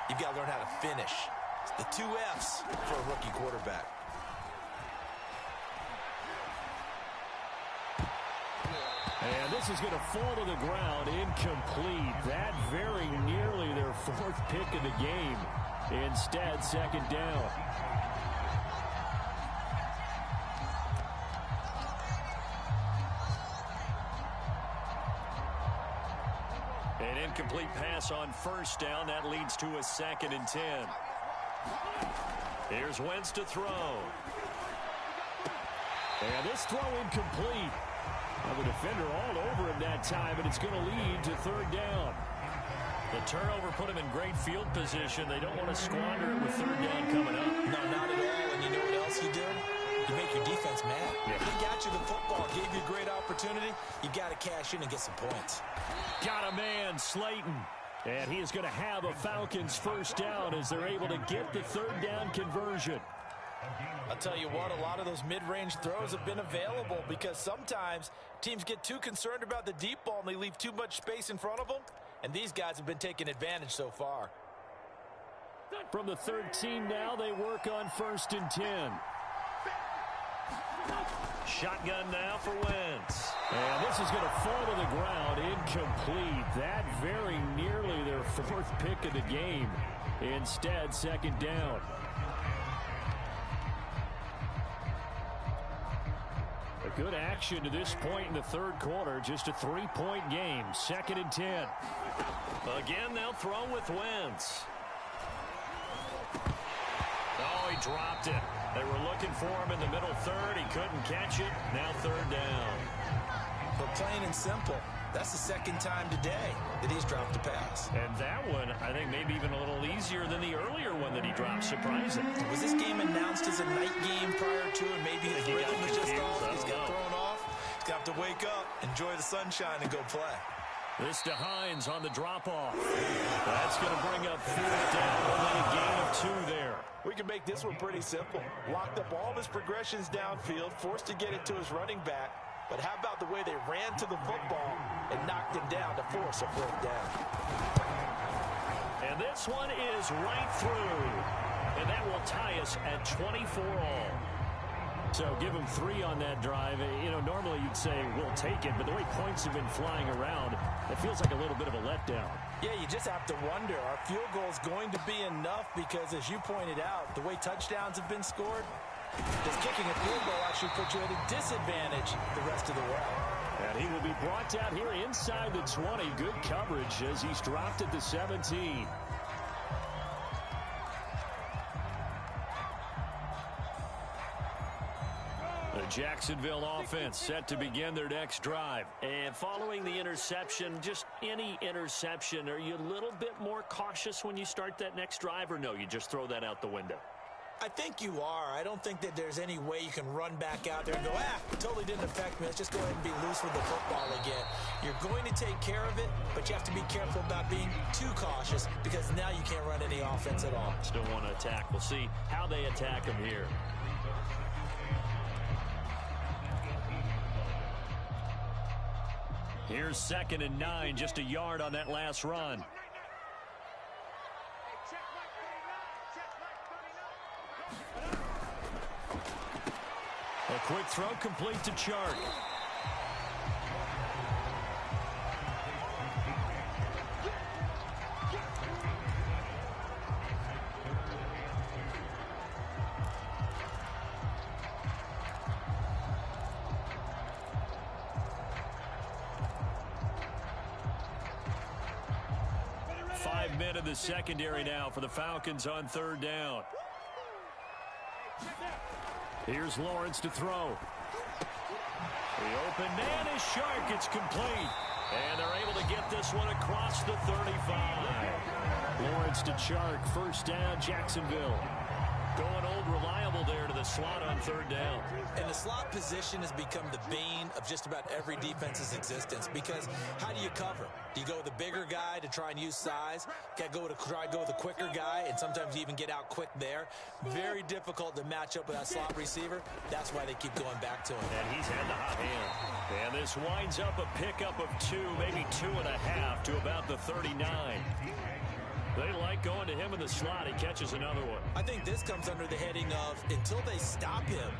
S2: you've got to learn how to finish. It's the 2 F's for a rookie quarterback.
S3: And this is going to fall to the ground, incomplete. That very nearly their 4th pick of the game. Instead, 2nd down.
S1: An incomplete pass on 1st down. That leads to a 2nd and 10. Here's Wentz to throw.
S3: And this throw incomplete. Well, the defender all over him that time, and it's going to lead to 3rd down.
S1: The turnover put him in great field position. They don't want to squander it with 3rd down coming up.
S2: No, not at all. And you know what else you do? You make your defense mad.
S1: Yeah.
S2: They got you the football, gave you a great opportunity. You got to cash in and get some points.
S3: Got a man, Slayton. And he is going to have a Falcons 1st down as they're able to get the 3rd down conversion.
S2: I'll tell you what, a lot of those mid-range throws have been available because sometimes teams get too concerned about the deep ball and they leave too much space in front of them, and these guys have been taking advantage so far.
S3: From the 13 now, they work on 1st and 10.
S1: Shotgun now for Wentz.
S3: And this is going to fall to the ground, incomplete. That very nearly their 4th pick of the game. Instead, 2nd down. A good action to this point in the 3rd quarter. Just a 3-point game. 2nd and 10.
S1: Again, they'll throw with Wentz. Oh, he dropped it. They were looking for him in the middle 3rd. He couldn't catch it. Now 3rd down.
S2: But plain and simple, that's the 2nd time today that he's dropped a pass.
S1: And that one, I think, maybe even a little easier than the earlier one that he dropped. Surprising.
S2: Was this game announced as a night game prior to, and maybe his rhythm was just off? He's got thrown off. He's got to wake up, enjoy the sunshine, and go play.
S1: This to Hines on the drop-off. That's going to bring up 4th down. Only a gain of 2 there.
S2: We can make this one pretty simple. Locked up all of his progressions downfield, forced to get it to his running back. But how about the way they ran to the football and knocked him down to force a 4th down?
S1: And this one is right through. And that will tie us at 24 all.
S3: So give them 3 on that drive. You know, normally you'd say we'll take it, but the way points have been flying around, it feels like a little bit of a letdown.
S2: Yeah, you just have to wonder, are field goals going to be enough? Because as you pointed out, the way touchdowns have been scored, does kicking a field goal actually put you at a disadvantage the rest of the way?
S3: And he will be brought down here inside the 20. Good coverage as he's dropped at the 17. The Jacksonville offense set to begin their next drive.
S1: And following the interception, just any interception, are you a little bit more cautious when you start that next drive, or no, you just throw that out the window?
S2: I think you are. I don't think that there's any way you can run back out there and go, it totally didn't affect me. Let's just go ahead and be loose with the football again. You're going to take care of it, but you have to be careful about being too cautious because now you can't run any offense at all.
S1: Still want to attack. We'll see how they attack him here.
S3: Here's 2nd and 9, just a yard on that last run. A quick throw complete to Chark. Of the secondary now for the Falcons on 3rd down. Here's Lawrence to throw. The open man is Chark. It's complete. And they're able to get this one across the 35. Lawrence to Chark. 1st down, Jacksonville.
S1: Going old reliable there to the slot on 3rd down.
S2: And the slot position has become the bane of just about every defense's existence because how do you cover? Do you go with the bigger guy to try and use size? Got to try to go with a quicker guy, and sometimes you even get out quick there. Very difficult to match up with that slot receiver. That's why they keep going back to him.
S1: And he's had the hot hand. And this winds up a pickup of 2, maybe 2.5 to about the 39. They like going to him in the slot. He catches another one.
S2: I think this comes under the heading of until they stop him,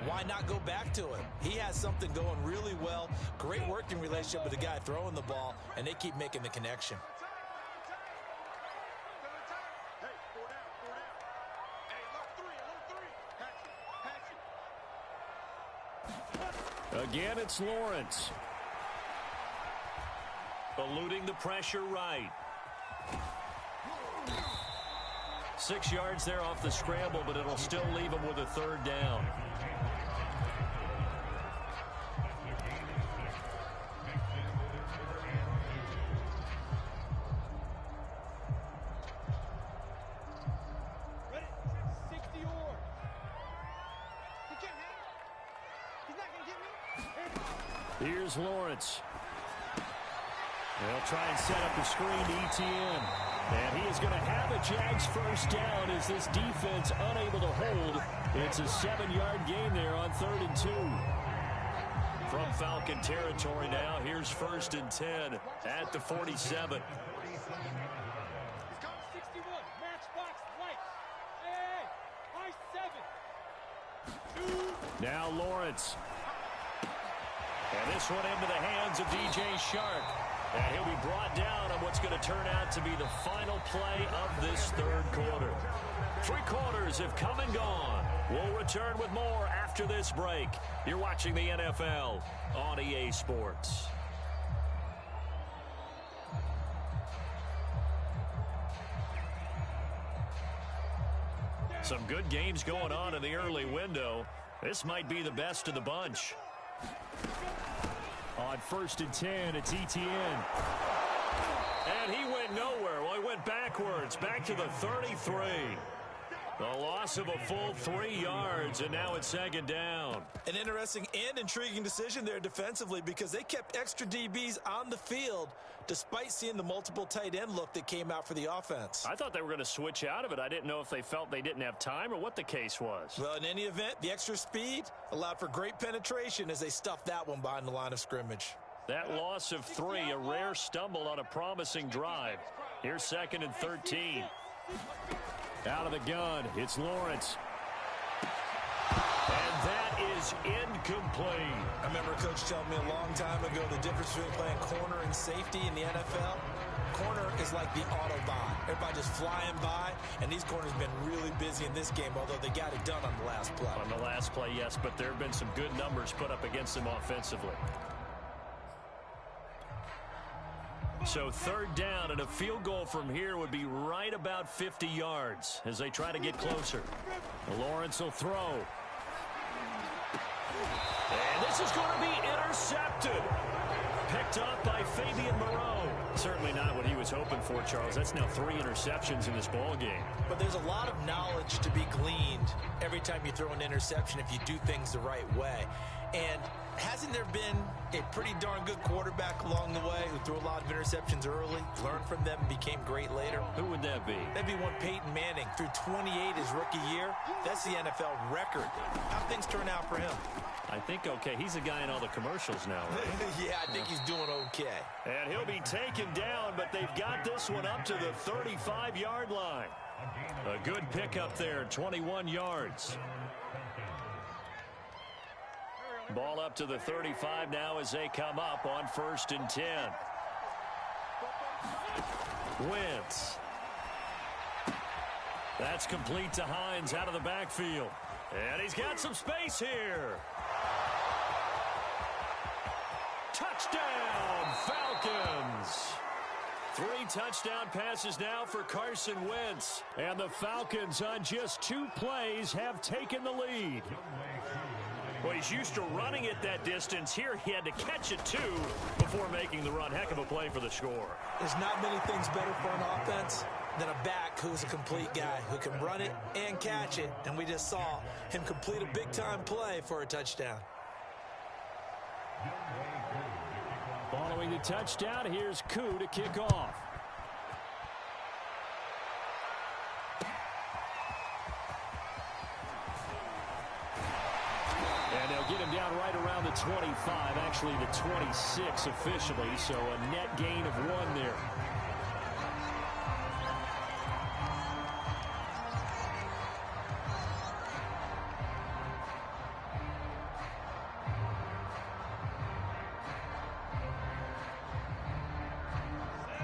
S2: why not go back to him? He has something going really well. Great working relationship with the guy throwing the ball, and they keep making the connection.
S3: Again, it's Lawrence.
S1: Eluding the pressure right. 6 yards there off the scramble, but it'll still leave him with a 3rd down.
S3: Here's Lawrence. They'll try and set up the screen to ETN. And he is going to have a Jags first down as this defense unable to hold. It's a 7-yard gain there on 3rd and 2.
S1: From Falcon territory now, here's 1st and 10 at the 47.
S3: Now Lawrence.
S1: And this one into the hands of DJ Shark. And he'll be brought down on what's going to turn out to be the final play of this 3rd quarter. 3 quarters have come and gone. We'll return with more after this break. You're watching the NFL on EA Sports. Some good games going on in the early window. This might be the best of the bunch.
S3: On 1st and 10, it's ETN.
S1: And he went nowhere. Well, he went backwards, back to the 33. The loss of a full 3 yards, and now it's 2nd down.
S2: An interesting and intriguing decision there defensively because they kept extra DBs on the field despite seeing the multiple tight end look that came out for the offense.
S1: I thought they were going to switch out of it. I didn't know if they felt they didn't have time or what the case was.
S2: Well, in any event, the extra speed allowed for great penetration as they stuffed that one behind the line of scrimmage.
S1: That loss of 3, a rare stumble on a promising drive. Here's 2nd and 13.
S3: Out of the gun, it's Lawrence.
S1: And that is incomplete.
S2: I remember Coach telling me a long time ago the difference between playing corner and safety in the NFL. Corner is like the Autobahn. Everybody just flying by, and these corners have been really busy in this game, although they got it done on the last play.
S1: On the last play, yes, but there have been some good numbers put up against them offensively. So 3rd down, and a field goal from here would be right about 50 yards as they try to get closer.
S3: Lawrence will throw.
S1: And this is going to be intercepted. Picked up by Fabian Moreau. Certainly not what he was hoping for, Charles. That's now 3 interceptions in this ball game.
S2: But there's a lot of knowledge to be gleaned every time you throw an interception if you do things the right way. And hasn't there been a pretty darn good quarterback along the way who threw a lot of interceptions early, learned from them, and became great later?
S1: Who would that be?
S2: That'd be one Peyton Manning. Threw 28 his rookie year. That's the NFL record. How'd things turn out for him?
S1: I think okay. He's a guy in all the commercials now, right?
S2: Yeah, I think he's doing okay.
S1: And he'll be taken down, but they've got this one up to the 35-yard line. A good pickup there, 21 yards. Ball up to the 35 now as they come up on 1st and 10. Wentz. That's complete to Hines out of the backfield. And he's got some space here. Touchdown, Falcons. 3 touchdown passes now for Carson Wentz.
S3: And the Falcons on just 2 plays have taken the lead.
S1: Well, he's used to running it that distance. Here he had to catch it, too, before making the run. Heck of a play for the score.
S2: There's not many things better for an offense than a back who's a complete guy who can run it and catch it. And we just saw him complete a big-time play for a touchdown.
S3: Following the touchdown, here's Koo to kick off. And they'll get him down right around the 25, actually the 26 officially, so a net gain of 1 there.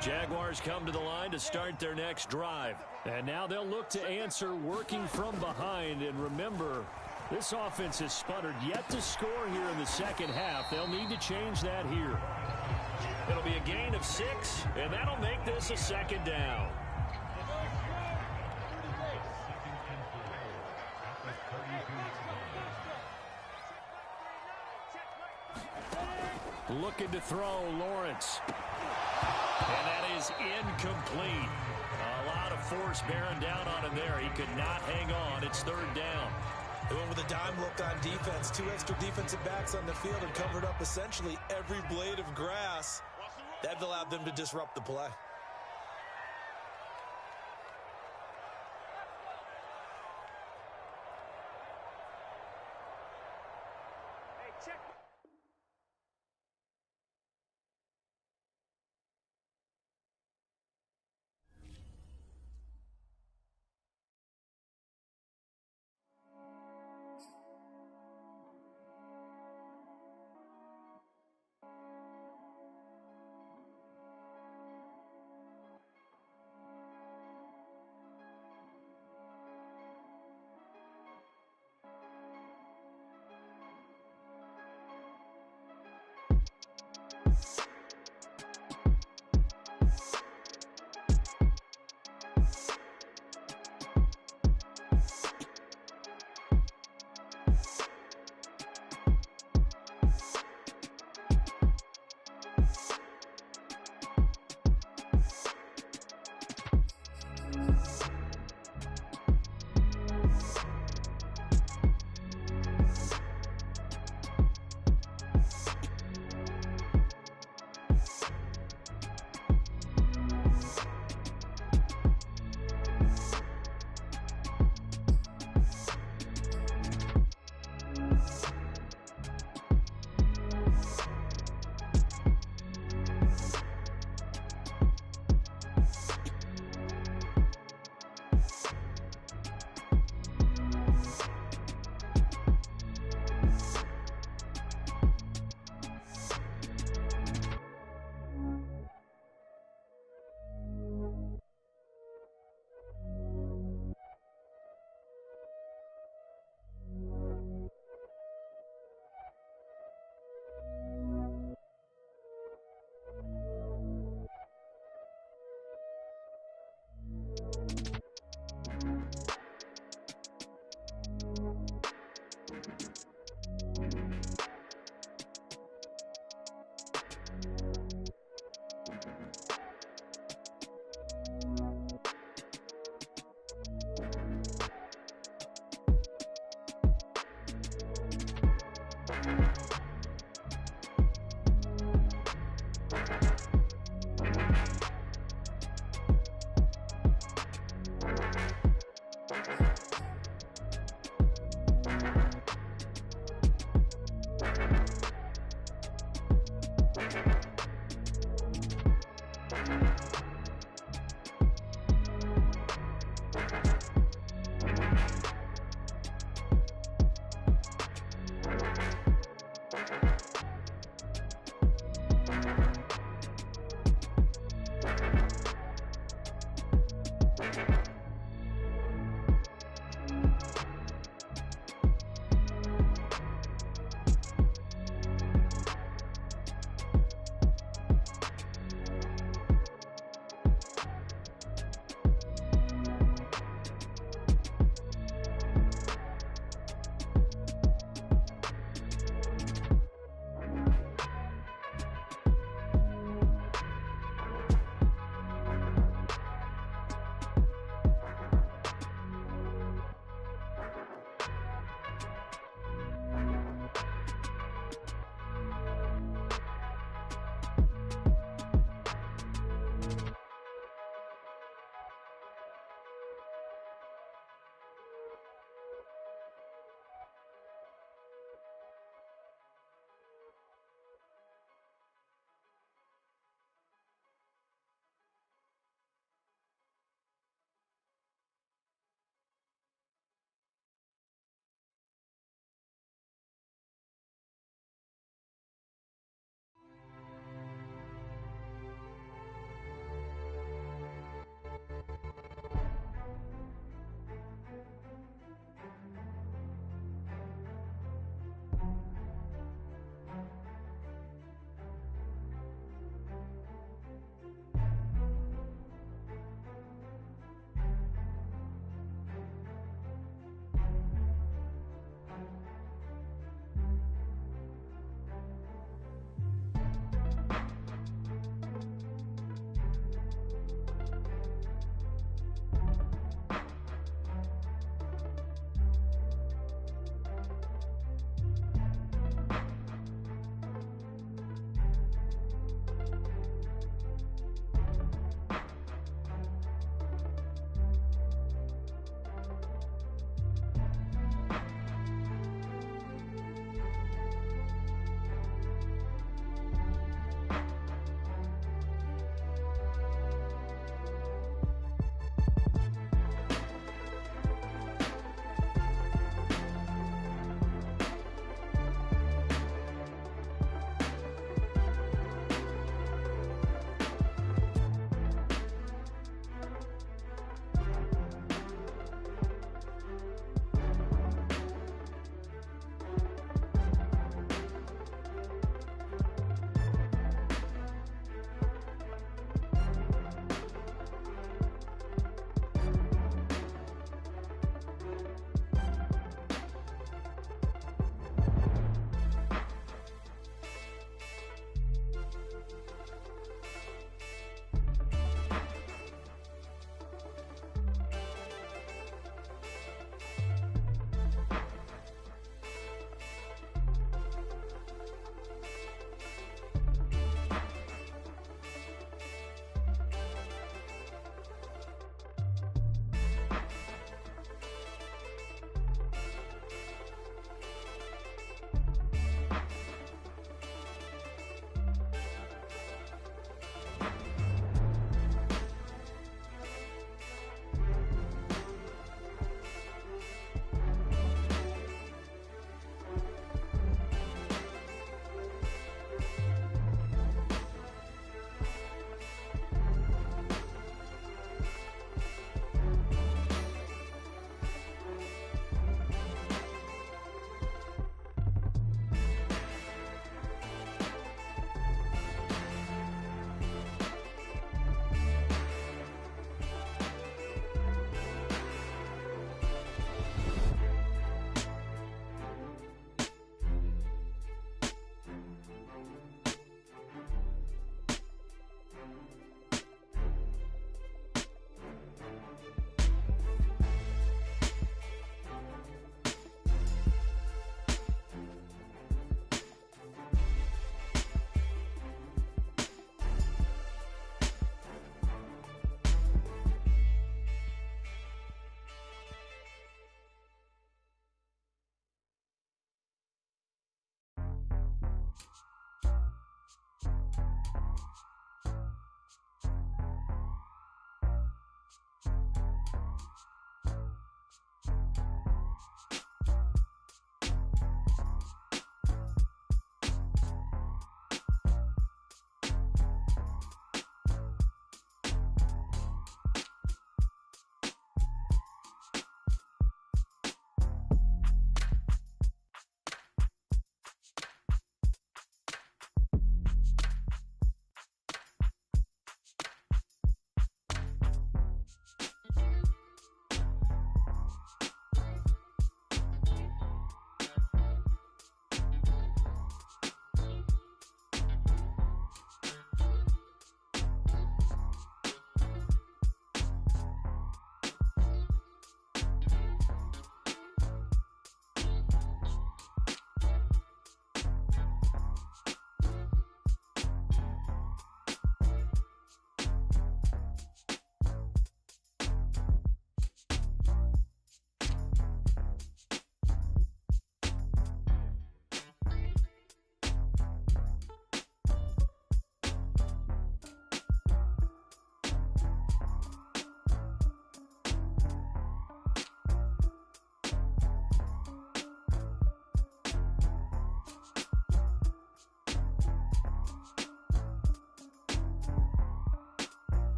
S3: Jaguars come to the line to start their next drive. And now they'll look to answer working from behind. And remember, this offense has sputtered yet to score here in the second half. They'll need to change that here.
S1: It'll be a gain of 6, and that'll make this a 2nd down.
S3: Looking to throw, Lawrence.
S1: And that is incomplete. A lot of force bearing down on him there. He could not hang on. It's 3rd down.
S2: They went with a dime look on defense. 2 extra defensive backs on the field and covered up essentially every blade of grass. That allowed them to disrupt the play.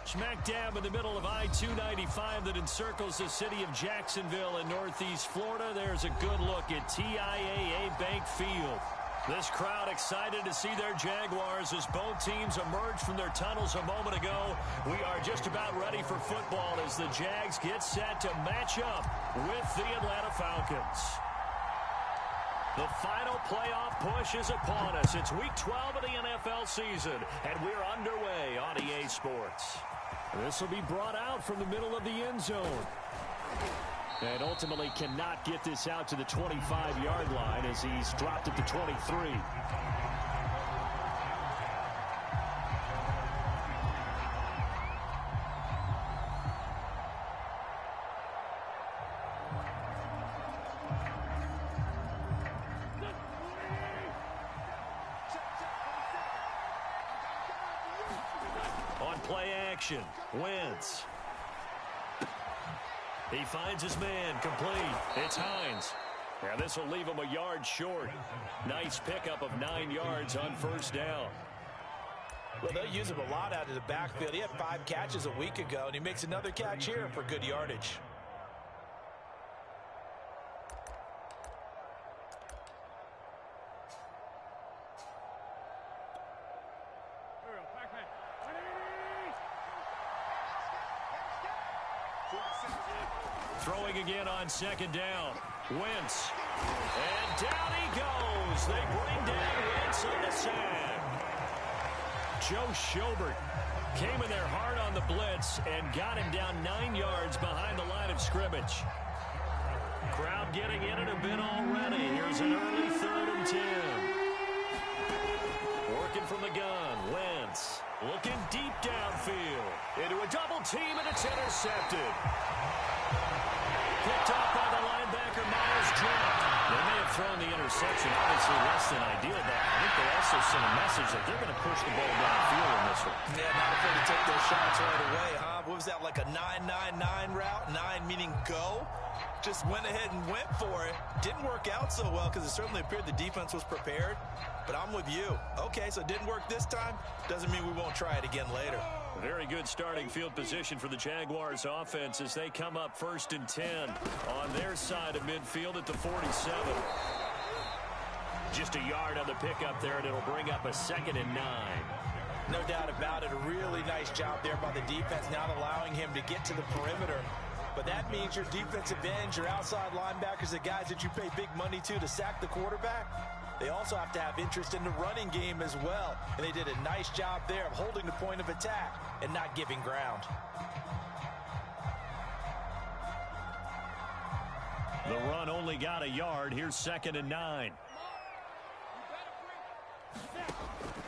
S1: Smack dab in the middle of I-295 that encircles the city of Jacksonville in northeast Florida. There's a good look at TIAA Bank Field. This crowd excited to see their Jaguars as both teams emerge from their tunnels a moment ago. We are just about ready for football as the Jags get set to match up with the Atlanta Falcons. The final playoff push is upon us. It's Week 12 of the NFL season, and we're underway on EA Sports. This will be brought out from the middle of the end zone. And ultimately cannot get this out to the 25-yard line as he's dropped at the 23. On play action, Wentz. He finds his man, complete. It's Hines. Now this will leave him a yard short. Nice pickup of 9 yards on first down.
S2: Well, they'll use him a lot out of the backfield. He had 5 catches a week ago, and he makes another catch here for good yardage.
S1: Throwing again on second down. Wentz. And down he goes. They bring down Wentz on the sack. Joe Schobert came in there hard on the blitz and got him down 9 yards behind the line of scrimmage. Crowd getting in it a bit already. Here's an early 3rd and 10. Working from the gun. Wentz looking deep downfield. Into a double team, and it's intercepted. Picked off by the linebacker, Miles Jack. They may have thrown the interception, obviously less than ideal, but I think they also sent a message that they're going to push the ball downfield in this one.
S2: Yeah, not afraid to take those shots right away, huh? What was that, like a 9-9-9 route? 9 meaning go? Just went ahead and went for it. Didn't work out so well because it certainly appeared the defense was prepared. But I'm with you. Okay, so it didn't work this time. Doesn't mean we won't try it again later.
S1: Very good starting field position for the Jaguars offense as they come up 1st and 10 on their side of midfield at the 47. Just a yard on the pickup there, and it'll bring up a 2nd and 9.
S2: No doubt about it. A really nice job there by the defense, not allowing him to get to the perimeter. But that means your defensive ends, your outside linebackers, the guys that you pay big money to sack the quarterback, they also have to have interest in the running game as well. And they did a nice job there of holding the point of attack and not giving ground.
S1: The run only got a yard. Here's 2nd and 9.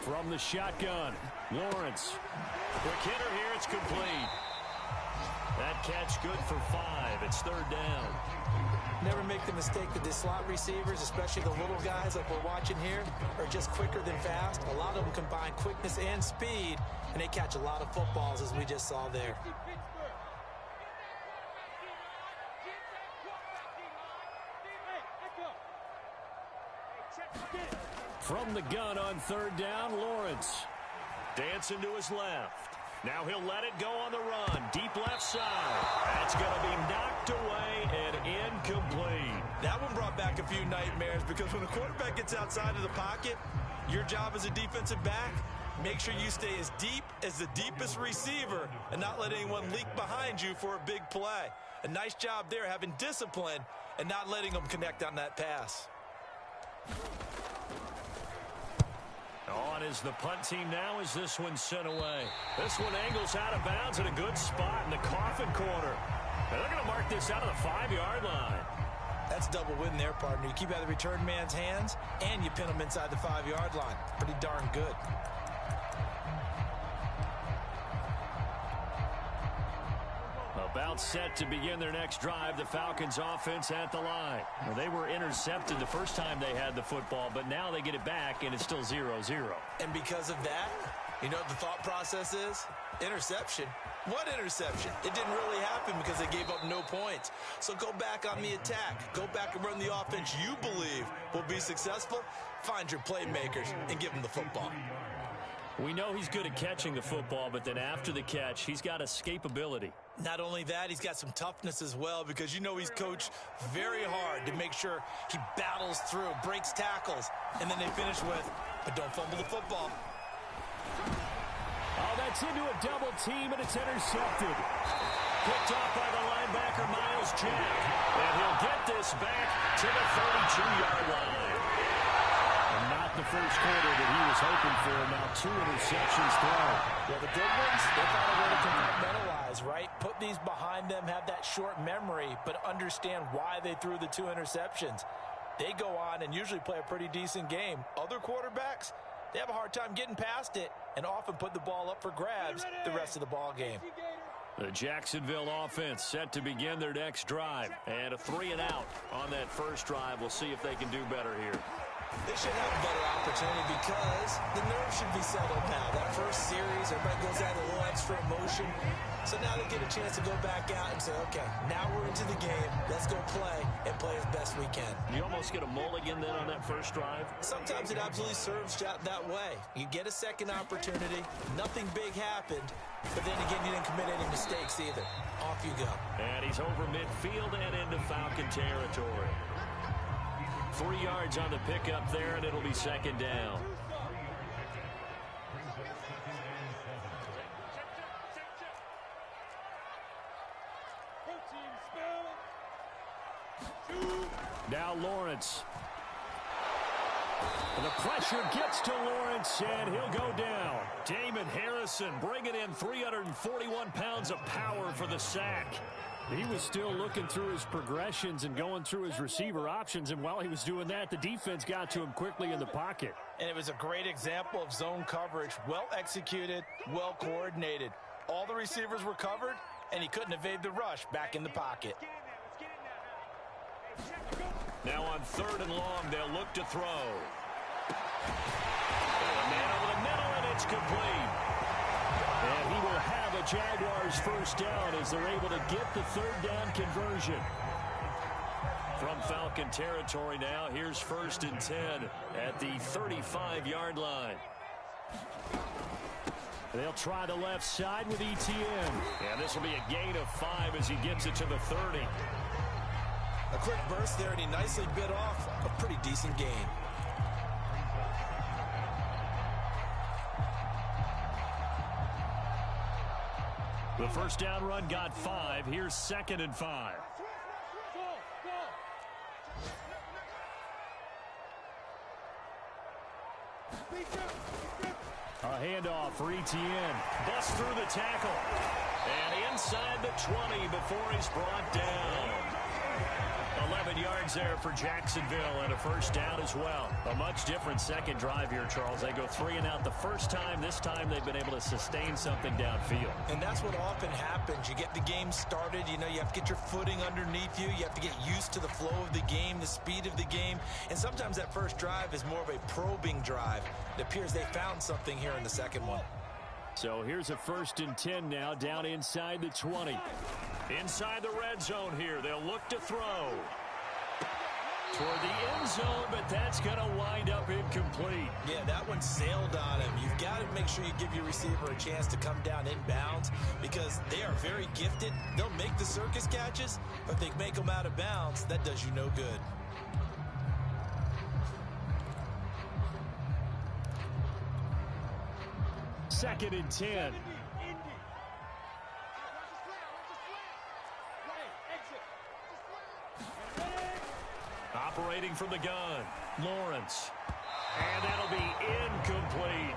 S1: From the shotgun, Lawrence. Quick hitter here. It's complete. That catch good for 5. It's 3rd down.
S2: Never make the mistake that the slot receivers, especially the little guys like we're watching here, are just quicker than fast. A lot of them combine quickness and speed, and they catch a lot of footballs, as we just saw there.
S1: From the gun on 3rd down, Lawrence. Dancing to his left. Now he'll let it go on the run. Deep left side. That's going to be knocked away and incomplete.
S2: That one brought back a few nightmares because when a quarterback gets outside of the pocket, your job as a defensive back, make sure you stay as deep as the deepest receiver and not let anyone leak behind you for a big play. A nice job there having discipline and not letting them connect on that pass.
S1: On is the punt team now as this one's sent away. This one angles out of bounds at a good spot in the coffin corner. And they're going to mark this out of the 5-yard line.
S2: That's double win there, partner. You keep out of the return man's hands, and you pin him inside the 5-yard line. Pretty darn good.
S1: About set to begin their next drive, the Falcons offense at the line. Well, they were intercepted the first time they had the football, but now they get it back, and it's still 0-0.
S2: And because of that, you know what the thought process is? Interception. What interception? It didn't really happen because they gave up no points. So go back on the attack. Go back and run the offense you believe will be successful. Find your playmakers and give them the football.
S3: We know he's good at catching the football, but then after the catch, he's got escapability.
S2: Not only that, he's got some toughness as well, because you know he's coached very hard to make sure he battles through, breaks tackles, and then they finish with, but don't fumble the football.
S3: Oh, that's into a double team, and it's intercepted. Picked off by the linebacker, Miles Jack. And he'll get this back to the 32-yard line. And not the first quarter that he was hoping for. Now 2 interceptions thrown.
S2: Well, the good ones, they found a way to compartmentalize, right? Put these behind them, have that short memory, but understand why they threw the 2 interceptions. They go on and usually play a pretty decent game. Other quarterbacks, they have a hard time getting past it and often put the ball up for grabs the rest of the ball game.
S3: The Jacksonville offense set to begin their next drive. And a 3-and-out on that first drive. We'll see if they can do better here.
S2: They should have a better opportunity because the nerves should be settled now. That first series, everybody goes out a little extra emotion. So now they get a chance to go back out and say, okay, now we're into the game. Let's go play and play as best we can.
S3: You almost get a mulligan then on that first drive?
S2: Sometimes it absolutely serves that way. You get a second opportunity. Nothing big happened. But then again, you didn't commit any mistakes either. Off you go.
S3: And he's over midfield and into Falcon territory. 3 yards on the pickup there, and it'll be second down. Now Lawrence. And the pressure gets to Lawrence, and he'll go down. Damon Harrison bringing in 341 pounds of power for the sack. He was still looking through his progressions and going through his receiver options, and while he was doing that, the defense got to him quickly in the pocket.
S2: And it was a great example of zone coverage. Well executed, well coordinated. All the receivers were covered, and he couldn't evade the rush back in the pocket.
S3: Now on 3rd and long, they'll look to throw. And a man over the middle, and it's complete. And he will have a Jaguars first down as they're able to get the 3rd down conversion. From Falcon territory now, here's 1st and 10 at the 35-yard line. They'll try the left side with ETN. And this will be a gain of 5 as he gets it to the 30.
S2: A quick burst there, and he nicely bit off a pretty decent gain.
S3: The first down run got 5. Here's 2nd and 5. A handoff for ETN. Busts through the tackle. And inside the 20 before he's brought down. 11 yards there for Jacksonville and a first down as well. A much different second drive here, Charles. They go 3-and-out the first time. This time they've been able to sustain something downfield.
S2: And that's what often happens. You get the game started. You know, you have to get your footing underneath you. You have to get used to the flow of the game, the speed of the game. And sometimes that first drive is more of a probing drive. It appears they found something here in the second one.
S3: So here's a 1st and 10 now down inside the 20. Inside the red zone here. They'll look to throw. Toward the end zone, but that's going to wind up incomplete.
S2: Yeah, that one sailed on him. You've got to make sure you give your receiver a chance to come down inbounds because they are very gifted. They'll make the circus catches, but if they make them out of bounds, that does you no good.
S3: Second and 10. Operating from the gun, Lawrence. And that'll be incomplete.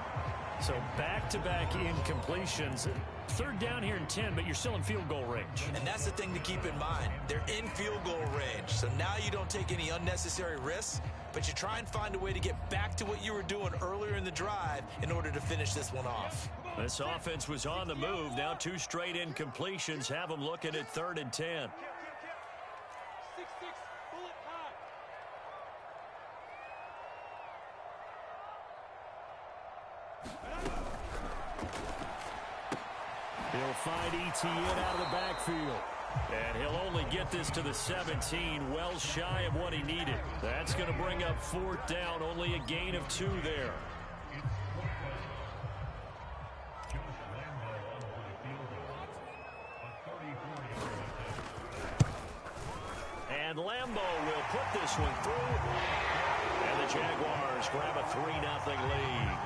S3: So back-to-back incompletions. 3rd down here and 10, but you're still in field goal range.
S2: And that's the thing to keep in mind. They're in field goal range. So now you don't take any unnecessary risks, but you try and find a way to get back to what you were doing earlier in the drive in order to finish this one off.
S3: This offense was on the move. Now 2 straight incompletions have them looking at 3rd and 10. He'll find ETN out of the backfield. And he'll only get this to the 17, well shy of what he needed. That's going to bring up 4th down, only a gain of 2 there.
S1: Lambo will put this one through. And the Jaguars grab a 3-0 lead.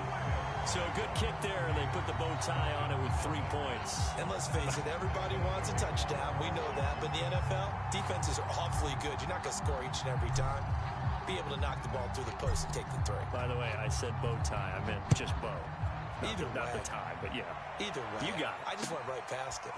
S1: So good kick there, and they put the bow tie on it with 3 points.
S2: And let's face it, everybody wants a touchdown. We know that. But in the NFL, defenses are awfully good. You're not going to score each and every time. Be able to knock the ball through the post and take the 3.
S3: By the way, I said bow tie. I meant just bow. Not the tie, but yeah.
S2: Either way.
S3: You got it.
S2: I just went right past it.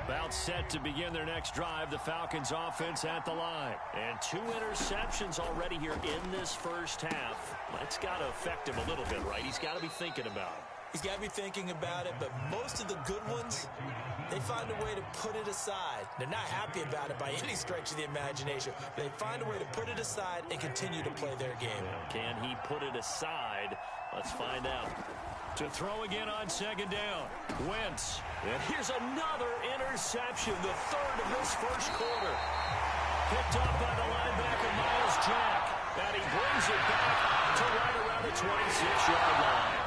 S1: About set to begin their next drive, the Falcons offense at the line. And 2 interceptions already here in this first half. That's got to affect him a little bit, right? He's got to be thinking about it.
S2: He's got to be thinking about it, but most of the good ones, they find a way to put it aside. They're not happy about it by any stretch of the imagination. They find a way to put it aside and continue to play their game.
S1: Can he put it aside? Let's find out. To throw again on 2nd down. Wentz. And here's another interception, the 3rd of this first quarter. Picked up by the linebacker, Miles Jack. And he brings it back to right around the 26-yard line.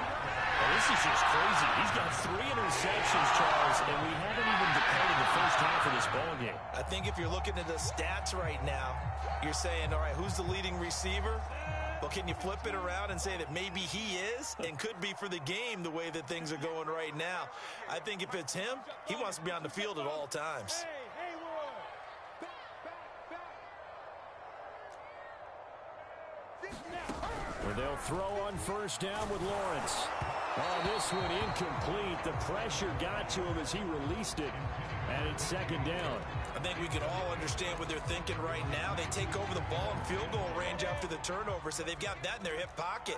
S1: Well, this is just crazy. He's got 3 interceptions, Charles, and we haven't even declared the first half of this ballgame.
S2: I think if you're looking at the stats right now, you're saying, all right, who's the leading receiver? Well, can you flip it around and say that maybe he is and could be for the game the way that things are going right now? I think if it's him, he wants to be on the field at all times.
S1: Well, they'll throw on 1st down with Lawrence. Oh, this one incomplete. The pressure got to him as he released it. And it's 2nd down.
S2: I think we can all understand what they're thinking right now. They take over the ball in field goal range after the turnover, so they've got that in their hip pocket.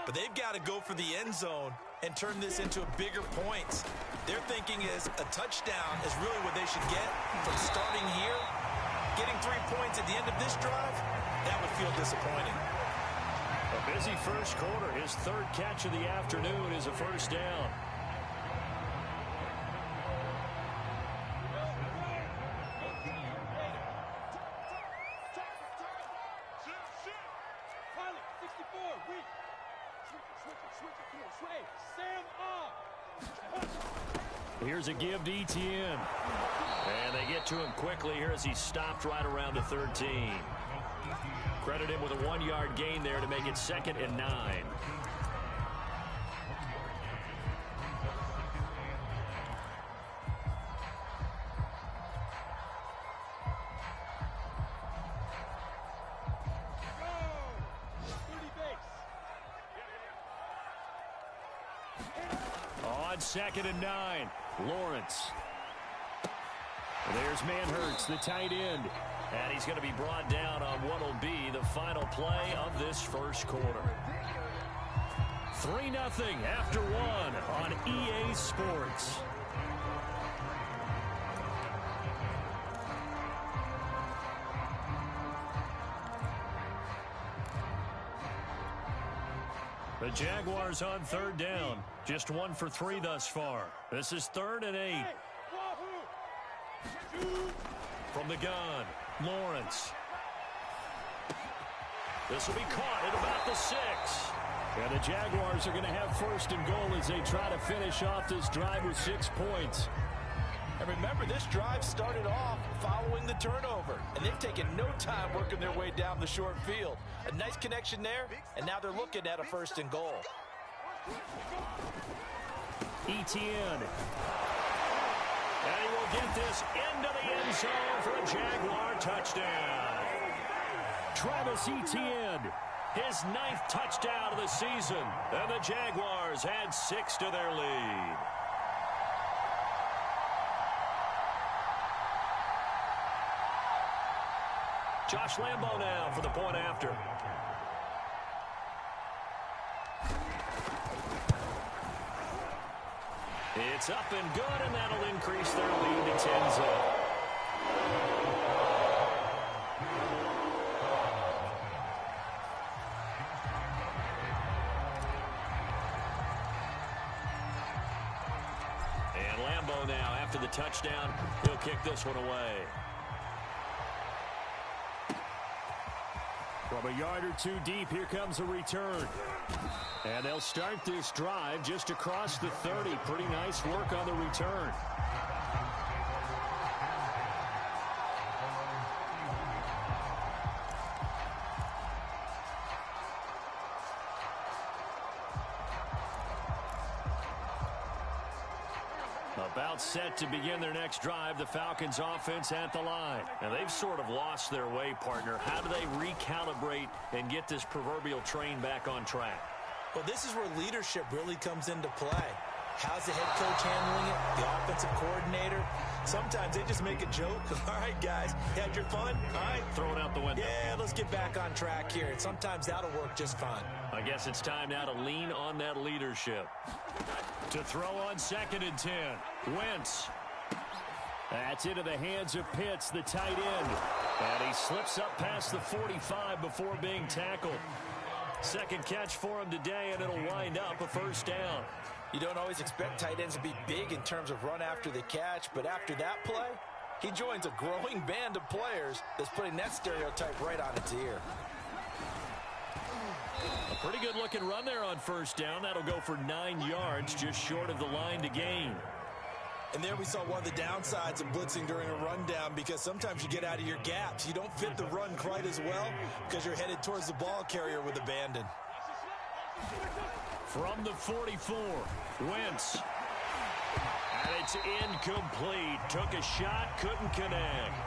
S2: But they've got to go for the end zone and turn this into a bigger points. Their thinking is a touchdown is really what they should get from starting here. Getting 3 points at the end of this drive, that would feel disappointing.
S1: A busy first quarter. His 3rd catch of the afternoon is a 1st down. Here's a give to Etienne. And they get to him quickly here as he stopped right around the 13. Credit him with a 1-yard gain there to make it 2nd and 9. On 2nd and 9, Lawrence. There's Manhurts, the tight end. And he's going to be brought down on what will be the final play of this first quarter. 3-0 after 1 on EA Sports. The Jaguars on 3rd down. Just 1 for 3 thus far. This is 3rd and 8. From the gun, Lawrence. This will be caught at about the 6. And the Jaguars are going to have 1st and goal as they try to finish off this drive with 6 points.
S2: And remember, this drive started off following the turnover. And they've taken no time working their way down the short field. A nice connection there, and now they're looking at a 1st and goal.
S1: Etienne. And he will get this into the end zone for a Jaguar touchdown. Travis Etienne, his 9th touchdown of the season. And the Jaguars add 6 to their lead. Josh Lambo now for the point after. It's up and good, and that'll increase their lead to 10-0. And Lambo now after the touchdown. He'll kick this one away.
S3: From a yard or two deep, here comes a return. And they'll start this drive just across the 30. Pretty nice work on the return. About set to begin their next drive, the Falcons offense at the line.
S1: Now they've sort of lost their way, partner. How do they recalibrate and get this proverbial train back on track?
S2: Well, this is where leadership really comes into play. How's the head coach handling it? The offensive coordinator? Sometimes they just make a joke. All right, guys, you had your fun? All right.
S1: Throw it out the window.
S2: Yeah, let's get back on track here. And sometimes that'll work just fine.
S1: I guess it's time now to lean on that leadership.
S3: To throw on 2nd and 10. Wentz. That's into the hands of Pitts, the tight end. And he slips up past the 45 before being tackled. Second catch for him today, and it'll wind up a first down.
S2: You don't always expect tight ends to be big in terms of run after the catch, but after that play, he joins a growing band of players that's putting that stereotype right on its ear.
S1: A pretty good looking run there on first down. That'll go for 9 yards, just short of the line to gain.
S2: And there we saw one of the downsides of blitzing during a rundown, because sometimes you get out of your gaps. You don't fit the run quite as well because you're headed towards the ball carrier with abandon.
S3: From the 44, Wentz. And it's incomplete. Took a shot, couldn't connect.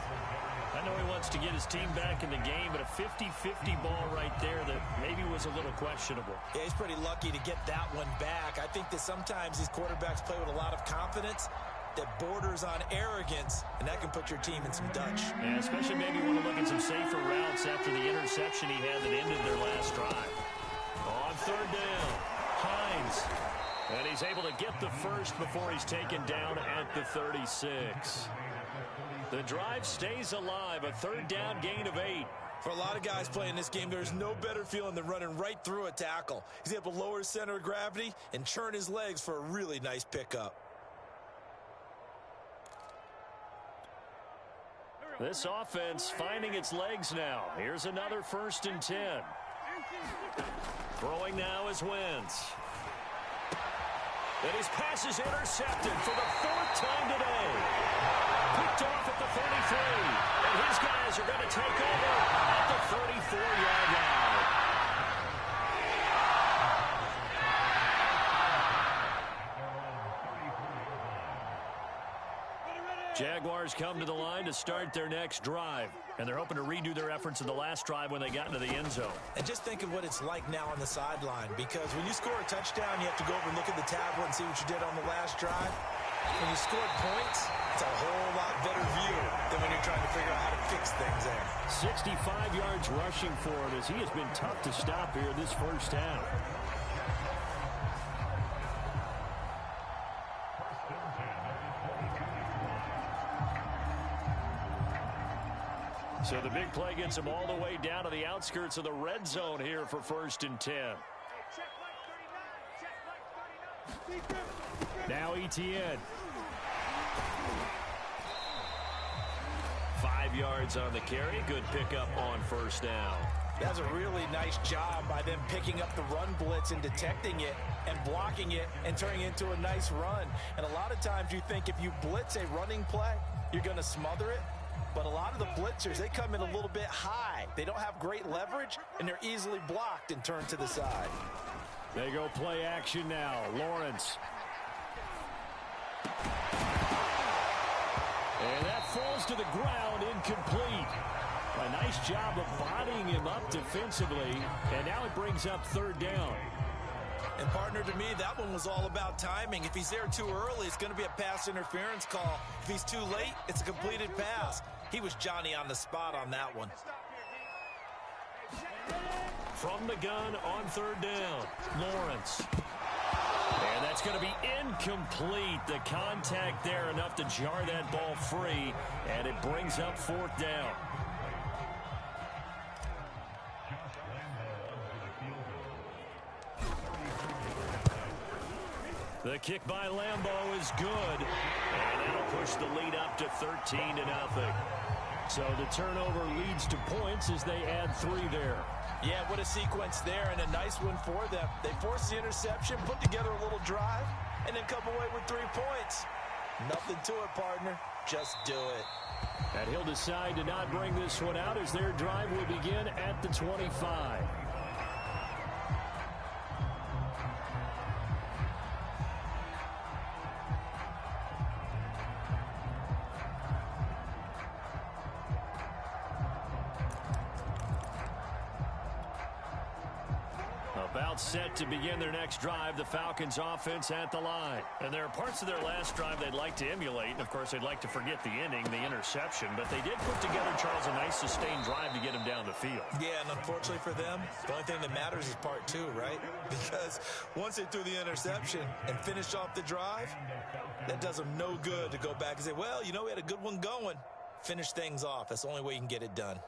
S3: I know he wants to get his team back in the game, but a 50-50 ball right there that maybe was a little questionable.
S2: Yeah, he's pretty lucky to get that one back. I think that sometimes these quarterbacks play with a lot of confidence that borders on arrogance, and that can put your team in some Dutch.
S3: Yeah, especially maybe want to look at some safer routes after the interception he had that ended their last drive. On 3rd down, Hines. And he's able to get the first before he's taken down at the 36. The drive stays alive, a 3rd down gain of 8.
S2: For a lot of guys playing this game, there's no better feeling than running right through a tackle. He's able to lower his center of gravity and churn his legs for a really nice pickup.
S3: This offense finding its legs now. Here's another 1st and 10. Throwing now is Wentz. And his pass is intercepted for the 4th time today. Picked off at the 33. And his guys are going to take over at the 34-yard line. Jaguars come to the line to start their next drive. And they're hoping to redo their efforts in the last drive when they got into the end zone.
S2: And just think of what it's like now on the sideline, because when you score a touchdown, you have to go over and look at the tablet and see what you did on the last drive. When you scored points, it's a whole lot better view than when you're trying to figure out how to fix things there.
S3: 65 yards rushing for him as he has been tough to stop here this first half. So the big play gets him all the way down to the outskirts of the red zone here for 1st and 10. Now Etienne. 5 yards on the carry. Good pickup on 1st down.
S2: That's a really nice job by them picking up the run blitz and detecting it and blocking it and turning it into a nice run. And a lot of times you think if you blitz a running play, you're going to smother it. But a lot of the blitzers, they come in a little bit high. They don't have great leverage, and they're easily blocked and turned to the side.
S3: They go play action now. Lawrence. And that falls to the ground, incomplete. A nice job of bodying him up defensively, and now it brings up 3rd down.
S2: And partner, to me, that one was all about timing. If he's there too early, it's going to be a pass interference call. If he's too late, it's a completed pass. He was Johnny on the spot on that one.
S3: From the gun on 3rd down, Lawrence. And that's going to be incomplete. The contact there enough to jar that ball free, and it brings up 4th down.
S1: The kick by Lambeau is good. And that'll push the lead up to 13-0. So the turnover leads to points as they add 3 there.
S2: Yeah, what a sequence there, and a nice one for them. They forced the interception, put together a little drive, and then come away with 3 points. Nothing to it, partner. Just do it.
S3: And he'll decide to not bring this one out as their drive will begin at the 25. About set to begin their next drive, the Falcons offense at the line.
S1: And there are parts of their last drive they'd like to emulate. And, of course, they'd like to forget the inning, the interception. But they did put together, Charles, a nice sustained drive to get him down the field.
S2: Yeah, and unfortunately for them, the only thing that matters is part 2, right? Because once they threw the interception and finished off the drive, that does them no good to go back and say, well, you know, we had a good one going. Finish things off. That's the only way you can get it done.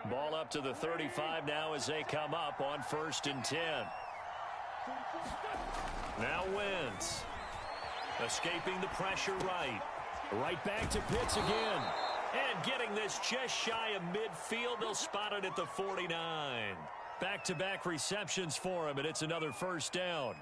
S1: Ball up to the 35 now as they come up on 1st and 10. Now Wentz. Escaping the pressure right.
S3: Right back to Pitts again.
S1: And getting this just shy of midfield. They'll spot it at the 49. Back-to-back receptions for him, and it's another 1st down.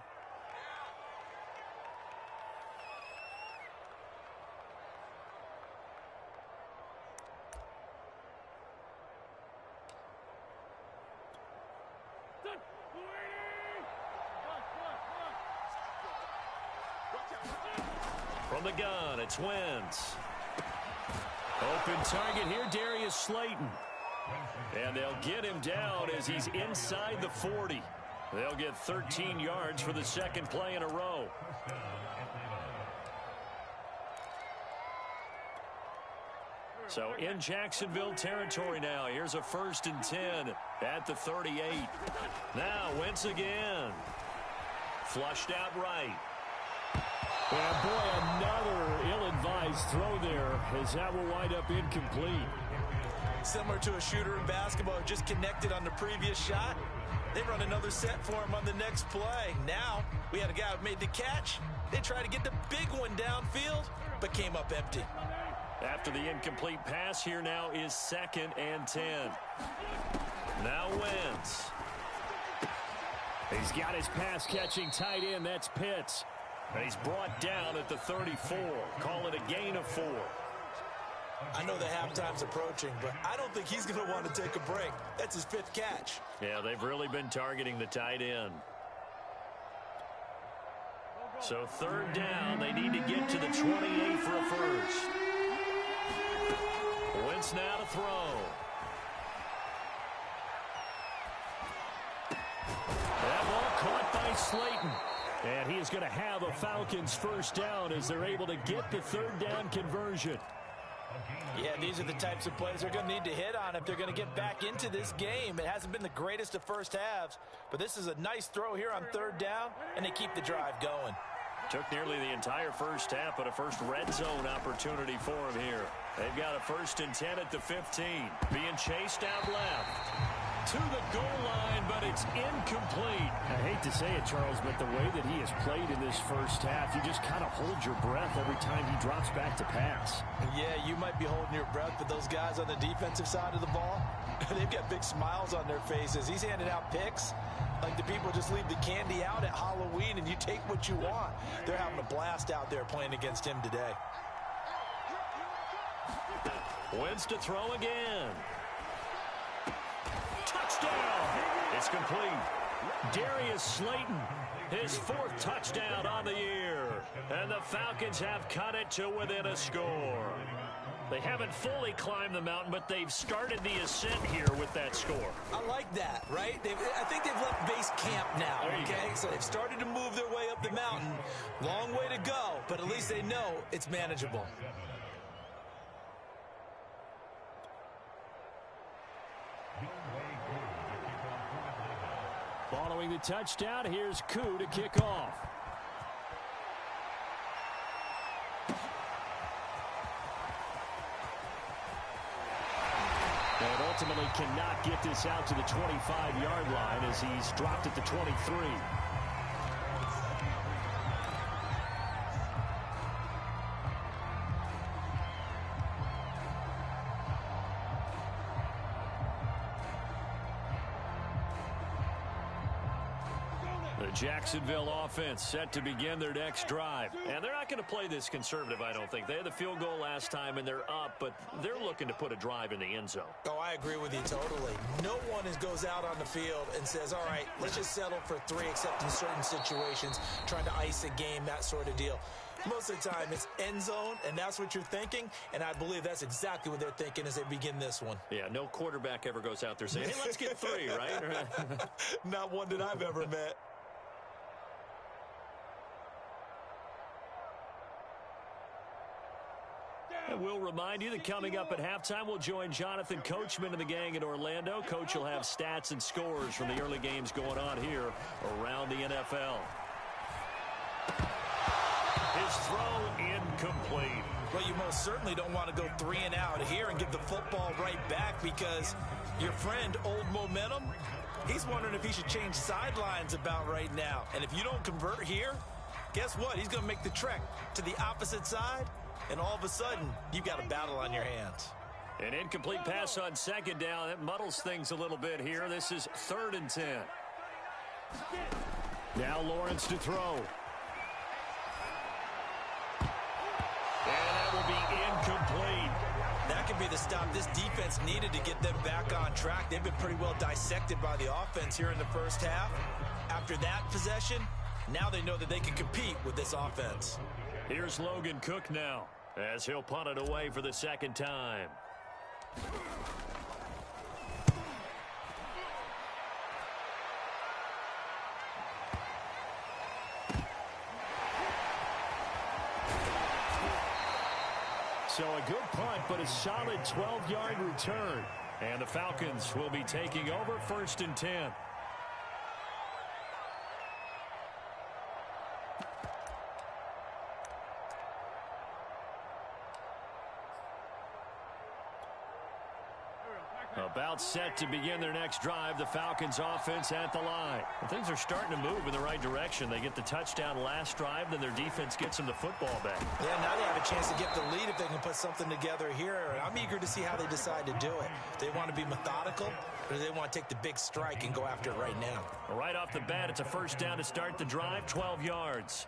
S1: From the gun, it's Wentz. Open target here, Darius Slayton. And they'll get him down as he's inside the 40. They'll get 13 yards for the 2nd play in a row. So in Jacksonville territory now. Here's a 1st and 10 at the 38. Now Wentz again. Flushed out right.
S3: And boy, another ill-advised throw there as that will wind up incomplete.
S2: Similar to a shooter in basketball, just connected on the previous shot. They run another set for him on the next play. Now, we had a guy who made the catch. They tried to get the big one downfield, but came up empty.
S1: After the incomplete pass, here now is 2nd and 10. Now Wentz.
S3: He's got his pass-catching tight end. That's Pitts.
S1: And he's brought down at the 34. Call it a gain of 4.
S2: I know the halftime's approaching, but I don't think he's going to want to take a break. That's his 5th catch.
S1: Yeah, they've really been targeting the tight end. So 3rd down, they need to get to the 28 for a 1st. Wentz now to throw. That ball caught by Slayton.
S3: And he is going to have a Falcons 1st down as they're able to get the 3rd down conversion.
S2: Yeah, these are the types of plays they're going to need to hit on if they're going to get back into this game. It hasn't been the greatest of first halves, but this is a nice throw here on 3rd down, and they keep the drive going.
S1: Took nearly the entire first half, but a first red zone opportunity for him here. They've got a 1st and 10 at the 15. Being chased out left. To the goal line, but it's incomplete.
S3: I hate to say it, Charles, but the way that he has played in this first half, you just kind of hold your breath every time he drops back to pass.
S2: Yeah, you might be holding your breath, but those guys on the defensive side of the ball, they've got big smiles on their faces. He's handing out picks like the people just leave the candy out at Halloween and you take what you want. They're having a blast out there playing against him today.
S1: Wentz to throw again. Touchdown! It's complete. Darius Slayton, his 4th touchdown on the year. And the Falcons have cut it to within a score. They haven't fully climbed the mountain, but they've started the ascent here with that score.
S2: I like that, right? I think they've left base camp now, okay? So they've started to move their way up the mountain. Long way to go, but at least they know it's manageable.
S3: Following the touchdown, here's Koo to kick off. And ultimately cannot get this out to the 25-yard line as he's dropped at the 23. The Jacksonville offense set to begin their next drive. And they're not going to play this conservative, I don't think. They had the field goal last time, and they're up, but they're looking to put a drive in the end zone.
S2: Oh, I agree with you totally. No one goes out on the field and says, all right, let's just settle for 3, except in certain situations, trying to ice a game, that sort of deal. Most of the time, it's end zone, and that's what you're thinking, and I believe that's exactly what they're thinking as they begin this one.
S3: Yeah, no quarterback ever goes out there saying, hey, let's get 3, right?
S2: Not one that I've ever met.
S3: And we'll remind you that coming up at halftime, we'll join Jonathan Coachman and the gang in Orlando. Coach will have stats and scores from the early games going on here around the NFL. His throw incomplete.
S2: Well, you most certainly don't want to go 3 and out here and give the football right back because your friend, Old Momentum, he's wondering if he should change sidelines about right now. And if you don't convert here, guess what? He's going to make the trek to the opposite side. And all of a sudden, you've got a battle on your hands.
S3: An incomplete pass on second down. That muddles things a little bit here. This is 3rd and 10. Now Lawrence to throw. And that will be incomplete.
S2: That could be the stop this defense needed to get them back on track. They've been pretty well dissected by the offense here in the first half. After that possession, now they know that they can compete with this offense.
S3: Here's Logan Cook now, as he'll punt it away for the second time. So a good punt, but a solid 12-yard return. And the Falcons will be taking over 1st and 10. About set to begin their next drive, the Falcons offense at the line. And things are starting to move in the right direction. They get the touchdown last drive, then their defense gets them the football back.
S2: Yeah, now they have a chance to get the lead if they can put something together here. I'm eager to see how they decide to do it. They want to be methodical, or do they want to take the big strike and go after it right now?
S3: Right off the bat, it's a first down to start the drive, 12 yards.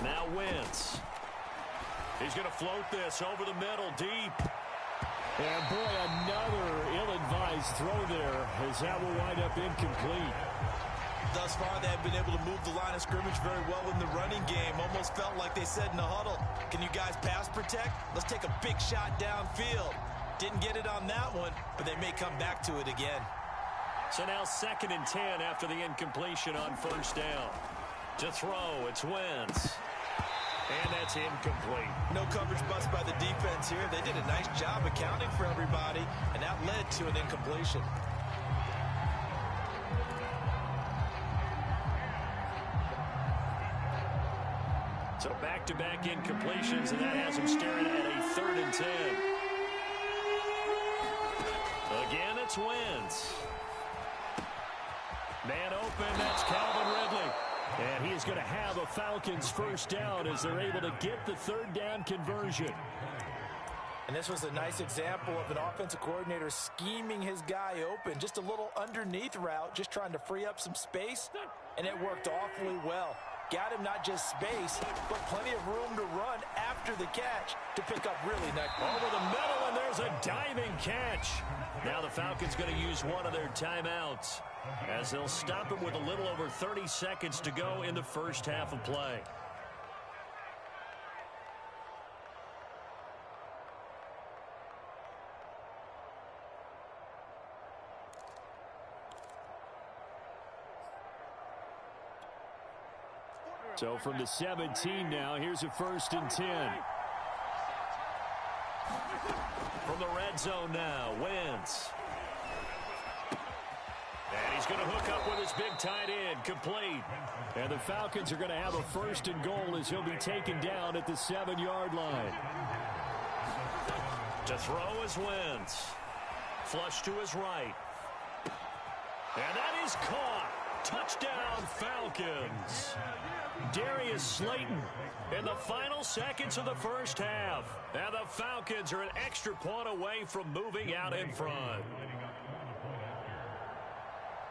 S3: Now Wentz. He's going to float this over the middle, deep. And boy, another ill-advised throw there as that will wind up incomplete.
S2: Thus far, they have been able to move the line of scrimmage very well in the running game. Almost felt like they said in the huddle, can you guys pass protect? Let's take a big shot downfield. Didn't get it on that one, but they may come back to it again.
S3: So now 2nd and 10 after the incompletion on first down. To throw, it's Wentz. And that's incomplete.
S2: No coverage bust by the defense here. They did a nice job accounting for everybody, and that led to an incompletion.
S3: So back-to-back incompletions, and that has them staring at a 3rd and 10. Again, it's Wentz. Man open, that's Calvin Ridley. And he is going to have a Falcons first down as they're able to get the 3rd down conversion.
S2: And this was a nice example of an offensive coordinator scheming his guy open. Just a little underneath route, just trying to free up some space. And it worked awfully well. Got him not just space, but plenty of room to run after the catch to pick up really nice.
S3: Over the middle, and there's a diving catch. Now the Falcons going to use one of their timeouts, as they'll stop it with a little over 30 seconds to go in the first half of play. So from the 17 now, here's a 1st and 10. From the red zone now, Wentz. And he's
S1: He's going to hook up with his big tight end, complete.
S3: And the Falcons are going to have a 1st and goal as he'll be taken down at the 7-yard line.
S1: To throw is Wentz. Flush to his right. And that is caught. Touchdown, Falcons. Darius Slayton in the final seconds of the first half. And the Falcons are an extra point away from moving out in front.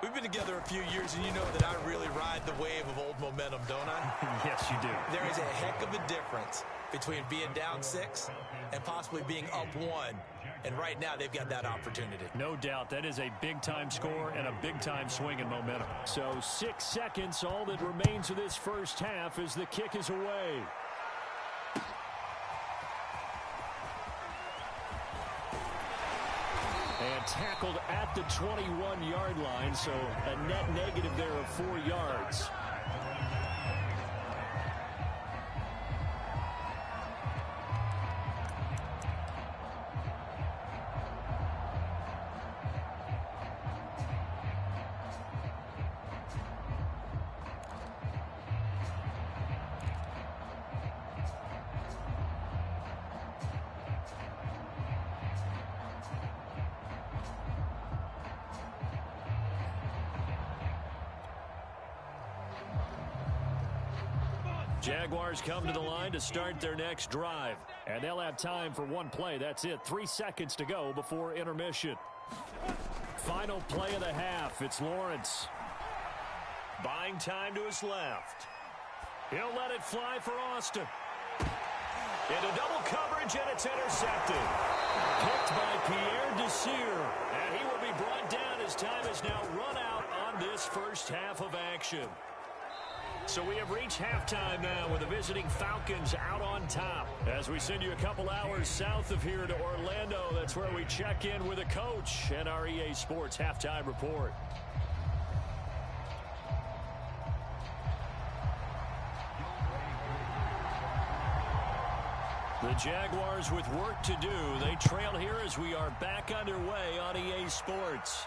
S2: We've been together a few years, and you know that I really ride the wave of old momentum, don't I?
S3: Yes, you do.
S2: There is a heck of a difference between being down 6 and possibly being up 1. And right now, they've got that opportunity.
S3: No doubt. That is a big-time score and a big-time swing in momentum. So 6 seconds, all that remains of this first half as the kick is away. And tackled at the 21-yard line, so a net negative there of 4 yards. Jaguars come to the line to start their next drive. And they'll have time for one play. That's it. 3 seconds to go before intermission. Final play of the half. It's Lawrence.
S1: Buying time to his left. He'll let it fly for Austin. Into double coverage, and it's intercepted. Picked by Pierre Desir. And he will be brought down as time is now run out on this first half of action. So we have reached halftime now with the visiting Falcons out on top. As we send you a couple hours south of here to Orlando, that's where we check in with a coach and our EA Sports halftime report. The Jaguars with work to do. They trail here as we are back underway on EA Sports.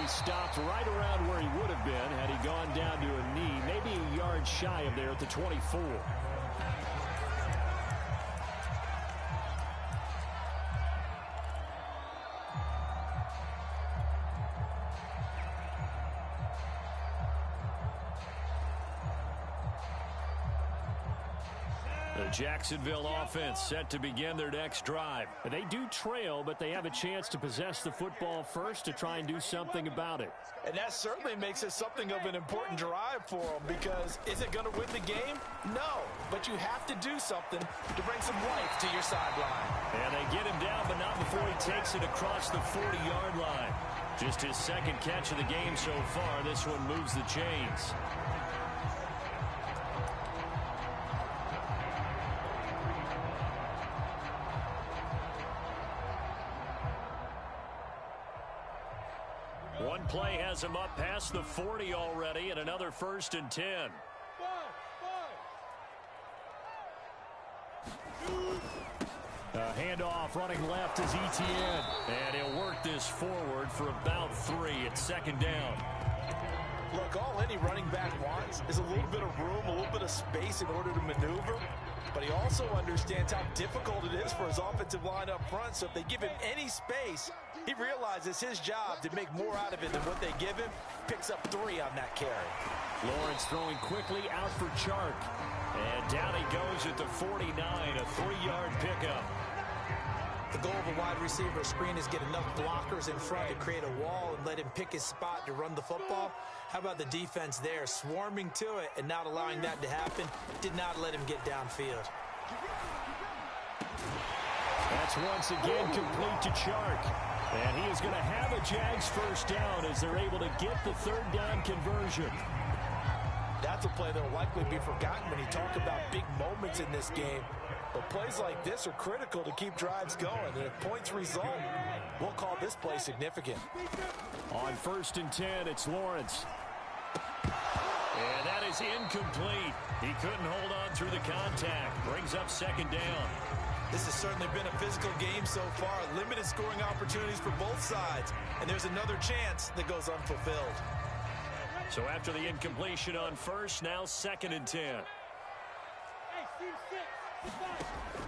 S1: Stopped right around where he would have been had he gone down to a knee, maybe a yard shy of there at the 24. The Jacksonville offense set to begin their next drive. They do trail, but they have a chance to possess the football first to try and do something about it.
S4: And that certainly makes it something of an important drive for them, because is it going to win the game? No, but you have to do something to bring some life to your sideline.
S1: And they get him down, but not before he takes it across the 40-yard line. Just his second catch of the game so far. This one moves the chains. One play has him up past the 40 already, and another 1st and 10. Handoff running left is Etienne. And he'll work this forward for about 3. It's 2nd down.
S4: Look, all any running back wants is a little bit of room, a little bit of space in order to maneuver. But he also understands how difficult it is for his offensive line up front. So if they give him any space, he realizes his job to make more out of it than what they give him. Picks up 3 on that carry.
S3: Lawrence throwing quickly out for Chark.
S1: And down he goes at the 49, a 3-yard pickup.
S2: The goal of a wide receiver screen is get enough blockers in front to create a wall and let him pick his spot to run the football. How about the defense there, swarming to it and not allowing that to happen? Did not let him get downfield.
S3: That's once again complete to Chark. And he is going to have a Jags first down as they're able to get the 3rd down conversion.
S4: That's a play that will likely be forgotten when you talk about big moments in this game. But plays like this are critical to keep drives going. And if points result, we'll call this play significant.
S3: On 1st and 10, it's Lawrence.
S1: And that is incomplete. He couldn't hold on through the contact. Brings up 2nd down.
S2: This has certainly been a physical game so far. Limited scoring opportunities for both sides. And there's another chance that goes unfulfilled.
S1: So after the incompletion on first, now 2nd and 10.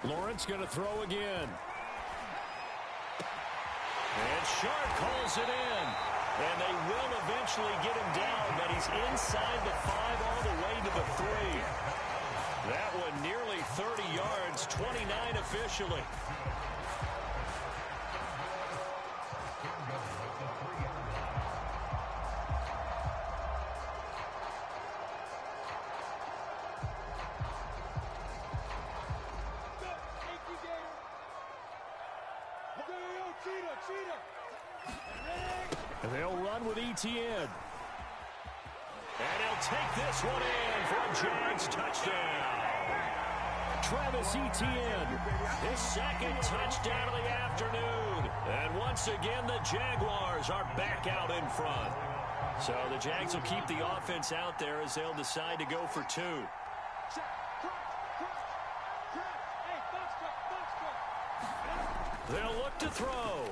S1: Lawrence going to throw again. And Sharp calls it in. And they will eventually get him down, but he's inside the 5 all the way to the 3. That one nearly 30 yards, 29 officially. And they'll run with Etienne. And he'll take this one in for a Jags touchdown. Travis Etienne, his 2nd touchdown of the afternoon. And once again, the Jaguars are back out in front. So the Jags will keep the offense out there as they'll decide to go for 2. They'll look to throw.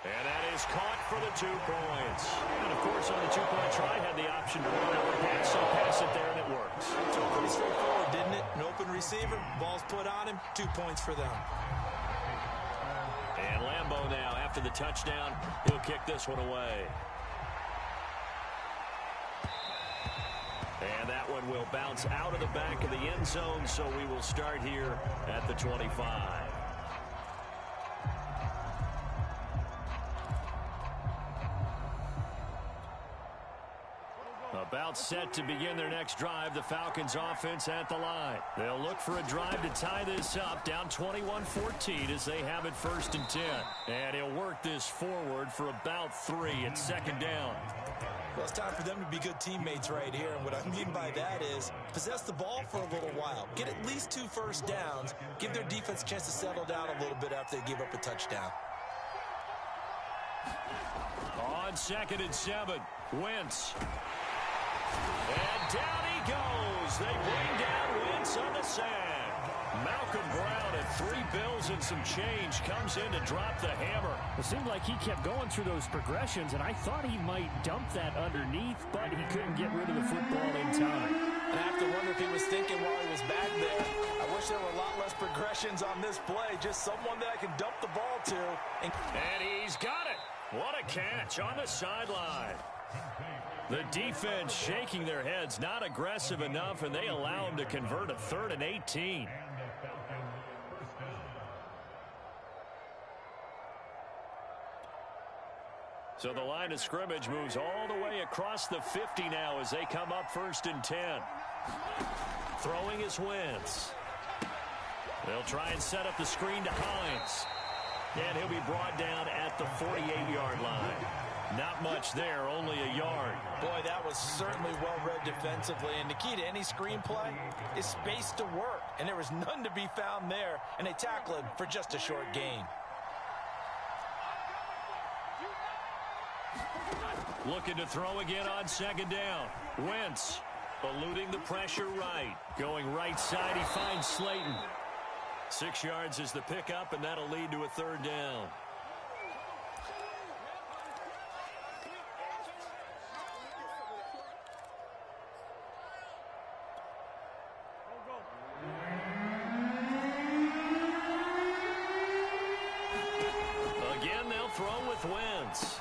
S1: And that is caught for the 2 points. And, of course, on the 2-point try, had the option to run over pass, so pass it there, and it works.
S2: Pretty straightforward, didn't it? An open receiver, ball's put on him, 2 points for them.
S1: And Lambeau now, after the touchdown, he'll kick this one away. And that one will bounce out of the back of the end zone, so we will start here at the 25. About set to begin their next drive, the Falcons offense at the line. They'll look for a drive to tie this up, down 21-14 as they have it 1st and 10. And he'll work this forward for about 3 at 2nd down.
S2: Well, it's time for them to be good teammates right here. And what I mean by that is possess the ball for a little while. Get at least 2 first downs. Give their defense a chance to settle down a little bit after they give up a touchdown.
S1: On 2nd and 7, Wentz. And down he goes. They bring down Wentz on the sack. Malcolm Brown at 3 bills and some change comes in to drop the hammer.
S3: It seemed like he kept going through those progressions, and I thought he might dump that underneath, but he couldn't get rid of the football in time.
S4: And I have to wonder if he was thinking while he was back there, I wish there were a lot less progressions on this play, just someone that I can dump the ball to.
S1: And he's got it. What a catch on the sideline. The defense shaking their heads, not aggressive enough, and they allow him to convert a 3rd and 18. So the line of scrimmage moves all the way across the 50 now as they come up 1st and 10. Throwing is Wentz. They'll try and set up the screen to Hines. And he'll be brought down at the 48-yard line. Not much there, only a yard.
S2: Boy, that was certainly well-read defensively. And the key to any screenplay is space to work. And there was none to be found there. And they tackle him for just a short gain.
S1: Looking to throw again on 2nd down. Wentz eluding the pressure right. Going right side, he finds Slayton. 6 yards is the pickup, and that'll lead to a 3rd down. Again, they'll throw with Wentz.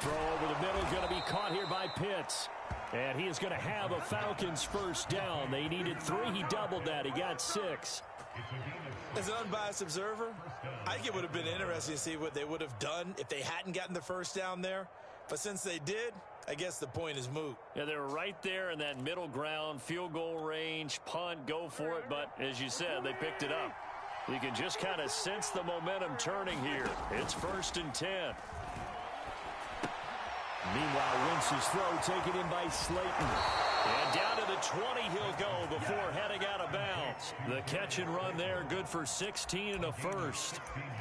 S3: Throw over the middle, going to be caught here by Pitts. And he is going to have a Falcons 1st down. They needed 3. He doubled that. He got 6.
S2: As an unbiased observer, I think it would have been interesting to see what they would have done if they hadn't gotten the 1st down there. But since they did, I guess the point is moot.
S1: Yeah, they were right there in that middle ground, field goal range, punt, go for it. But as you said, they picked it up. You can just kind of sense the momentum turning here. It's 1st and 10.
S3: Meanwhile, Wentz's throw taken in by Slayton.
S1: And down to the 20 he'll go before heading out of bounds. The catch and run there, good for 16 and a 1st.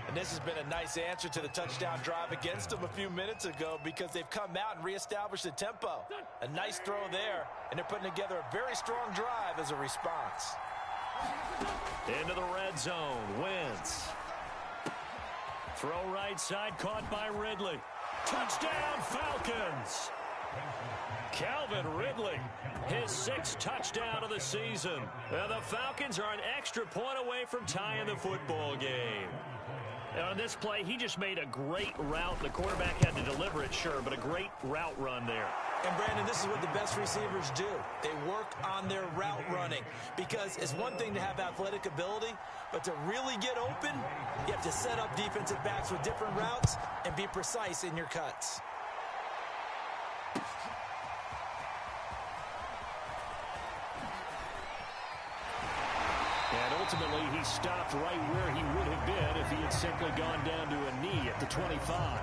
S2: And this has been a nice answer to the touchdown drive against them a few minutes ago because they've come out and reestablished the tempo. A nice throw there, and they're putting together a very strong drive as a response.
S1: Into the red zone. Wentz. Throw right side, caught by Ridley. Touchdown, Falcons! Calvin Ridley, his 6th touchdown of the season. And the Falcons are an extra point away from tying the football game. And on this play, he just made a great route. The quarterback had to deliver it, sure, but a great route run there.
S2: And, Brandon, this is what the best receivers do. They work on their route running because it's one thing to have athletic ability, but to really get open, you have to set up defensive backs with different routes and be precise in your cuts.
S3: And ultimately, he stopped right where he would have been if he had simply gone down to a knee at the 25.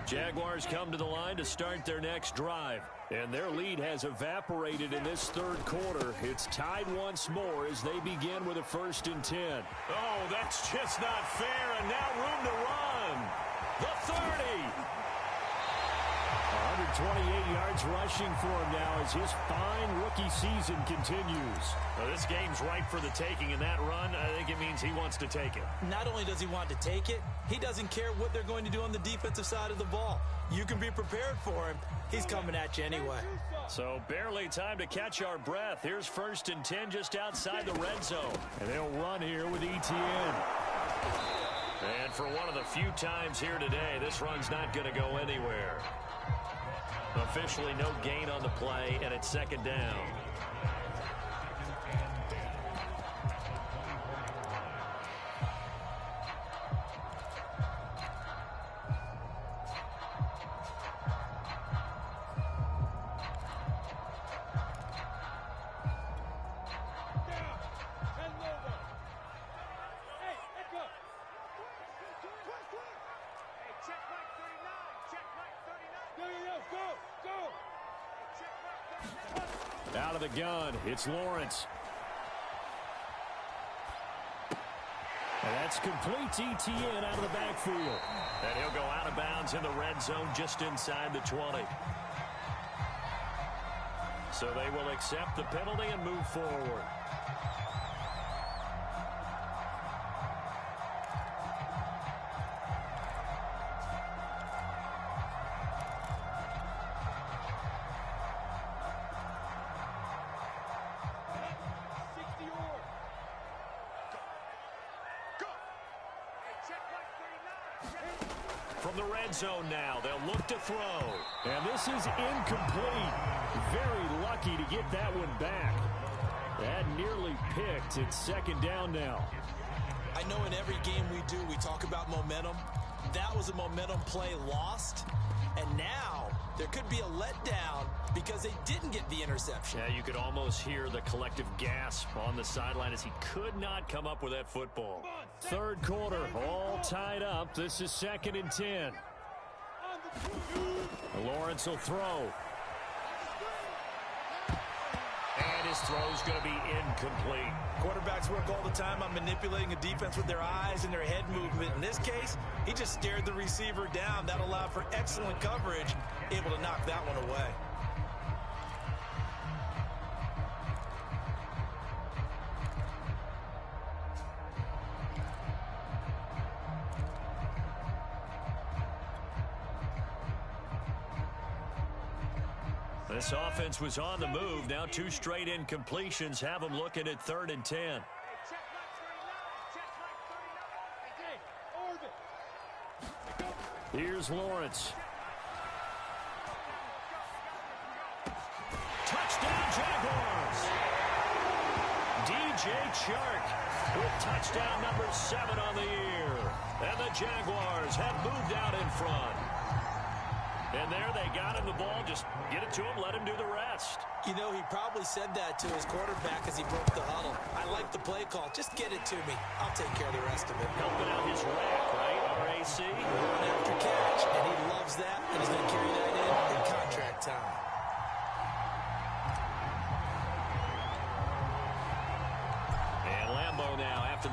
S3: Jaguars come to the line to start their next drive. And their lead has evaporated in this third quarter. It's tied once more as they begin with a 1st and 10.
S1: Oh, that's just not fair, and now room to run. The 30.
S3: 128 yards rushing for him now as his fine rookie season continues.
S1: Well, this game's ripe for the taking, and that run, I think it means he wants to take it.
S2: Not only does he want to take it, he doesn't care what they're going to do on the defensive side of the ball. You can be prepared for him. He's coming at you anyway.
S1: So barely time to catch our breath. Here's 1st and 10 just outside the red zone.
S3: And they'll run here with ETN.
S1: And for one of the few times here today, this run's not going to go anywhere. Officially no gain on the play, and it's 2nd down.
S3: Out of the gun, it's Lawrence. And that's complete to ETN out of the backfield.
S1: And he'll go out of bounds in the red zone just inside the 20. So they will accept the penalty and move forward. From the red zone now, they'll look to throw.
S3: And this is incomplete. Very lucky to get that one back. That nearly picked. It's 2nd down now.
S2: I know in every game we do, we talk about momentum. That was a momentum play lost. And now there could be a letdown because they didn't get the interception.
S1: Yeah, you could almost hear the collective gasp on the sideline as he could not come up with that football.
S3: 3rd quarter, all tied up. This is 2nd and 10. Lawrence will throw.
S1: And his throw's going to be incomplete.
S2: Quarterbacks work all the time on manipulating a defense with their eyes and their head movement. In this case, he just stared the receiver down. That allowed for excellent coverage, able to knock that one away.
S1: This offense was on the move. Now 2 straight incompletions have them looking at 3rd and 10.
S3: Here's Lawrence.
S1: Touchdown, Jaguars! DJ Chark with touchdown number 7 on the year. And the Jaguars have moved out in front. And there they got him the ball. Just get it to him, let him do the rest.
S2: You know, he probably said that to his quarterback as he broke the huddle. I like the play call. Just get it to me. I'll take care of the rest of it.
S1: Helping out his rack, right? RAC.
S2: Run after catch, and he loves that, and he's going to carry that in contract time.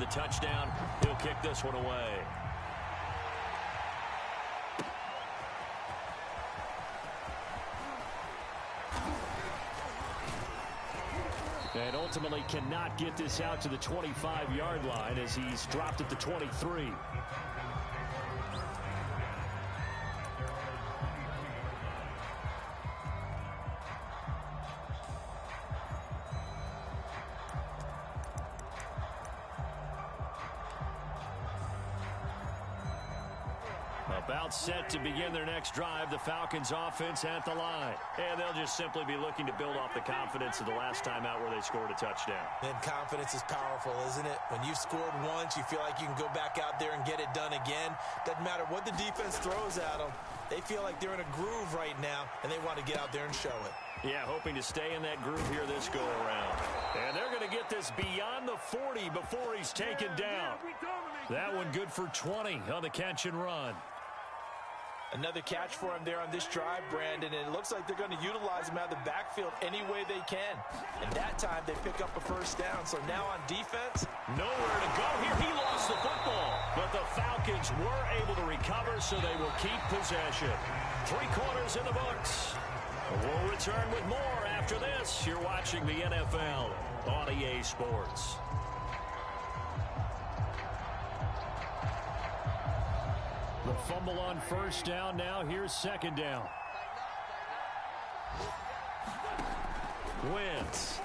S1: the touchdown. He'll kick this one away.
S3: And ultimately cannot get this out to the 25-yard line as he's dropped at the 23. About set to begin their next drive, the Falcons offense at the line.
S1: And they'll just simply be looking to build off the confidence of the last time out where they scored a touchdown.
S2: Then confidence is powerful, isn't it? When you've scored once, you feel like you can go back out there and get it done again. Doesn't matter what the defense throws at them. They feel like they're in a groove right now, and they want to get out there and show it.
S1: Yeah, hoping to stay in that groove here this go-around. And they're going to get this beyond the 40 before he's taken down.
S3: That one good for 20 on the catch and run.
S4: Another catch for him there on this drive, Brandon, and it looks like they're going to utilize him out of the backfield any way they can. And that time they pick up a first down. So now on defense,
S1: nowhere to go here. He lost the football. But the Falcons were able to recover, so they will keep possession. 3 quarters in the books. We'll return with more after this. You're watching the NFL on EA Sports.
S3: The fumble on first down. Now here's second down. Wentz.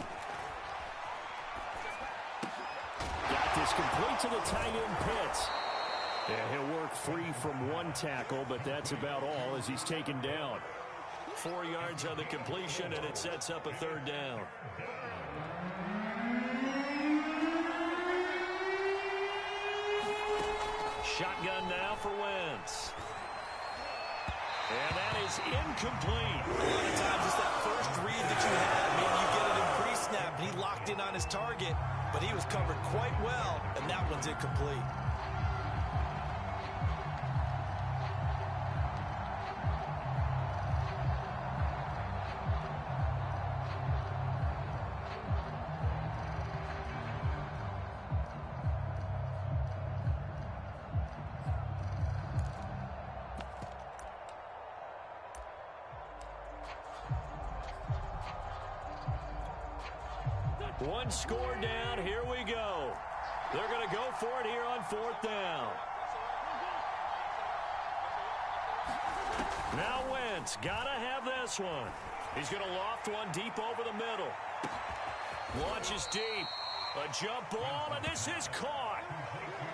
S3: Got this complete to the tight end Pitts. Yeah, he'll work free from one tackle, but that's about all as he's taken down.
S1: 4 yards on the completion, and it sets up a third down. Shotgun now for Wentz. And that is incomplete.
S2: A lot of times it's that first read that you have. Maybe you get it in pre-snap, and he locked in on his target, but he was covered quite well, and that one's incomplete.
S1: One score down. Here we go. They're going to go for it here on 4th down. Now Wentz. Got to have this one. He's going to loft one deep over the middle. Launches deep. A jump ball, and this is caught.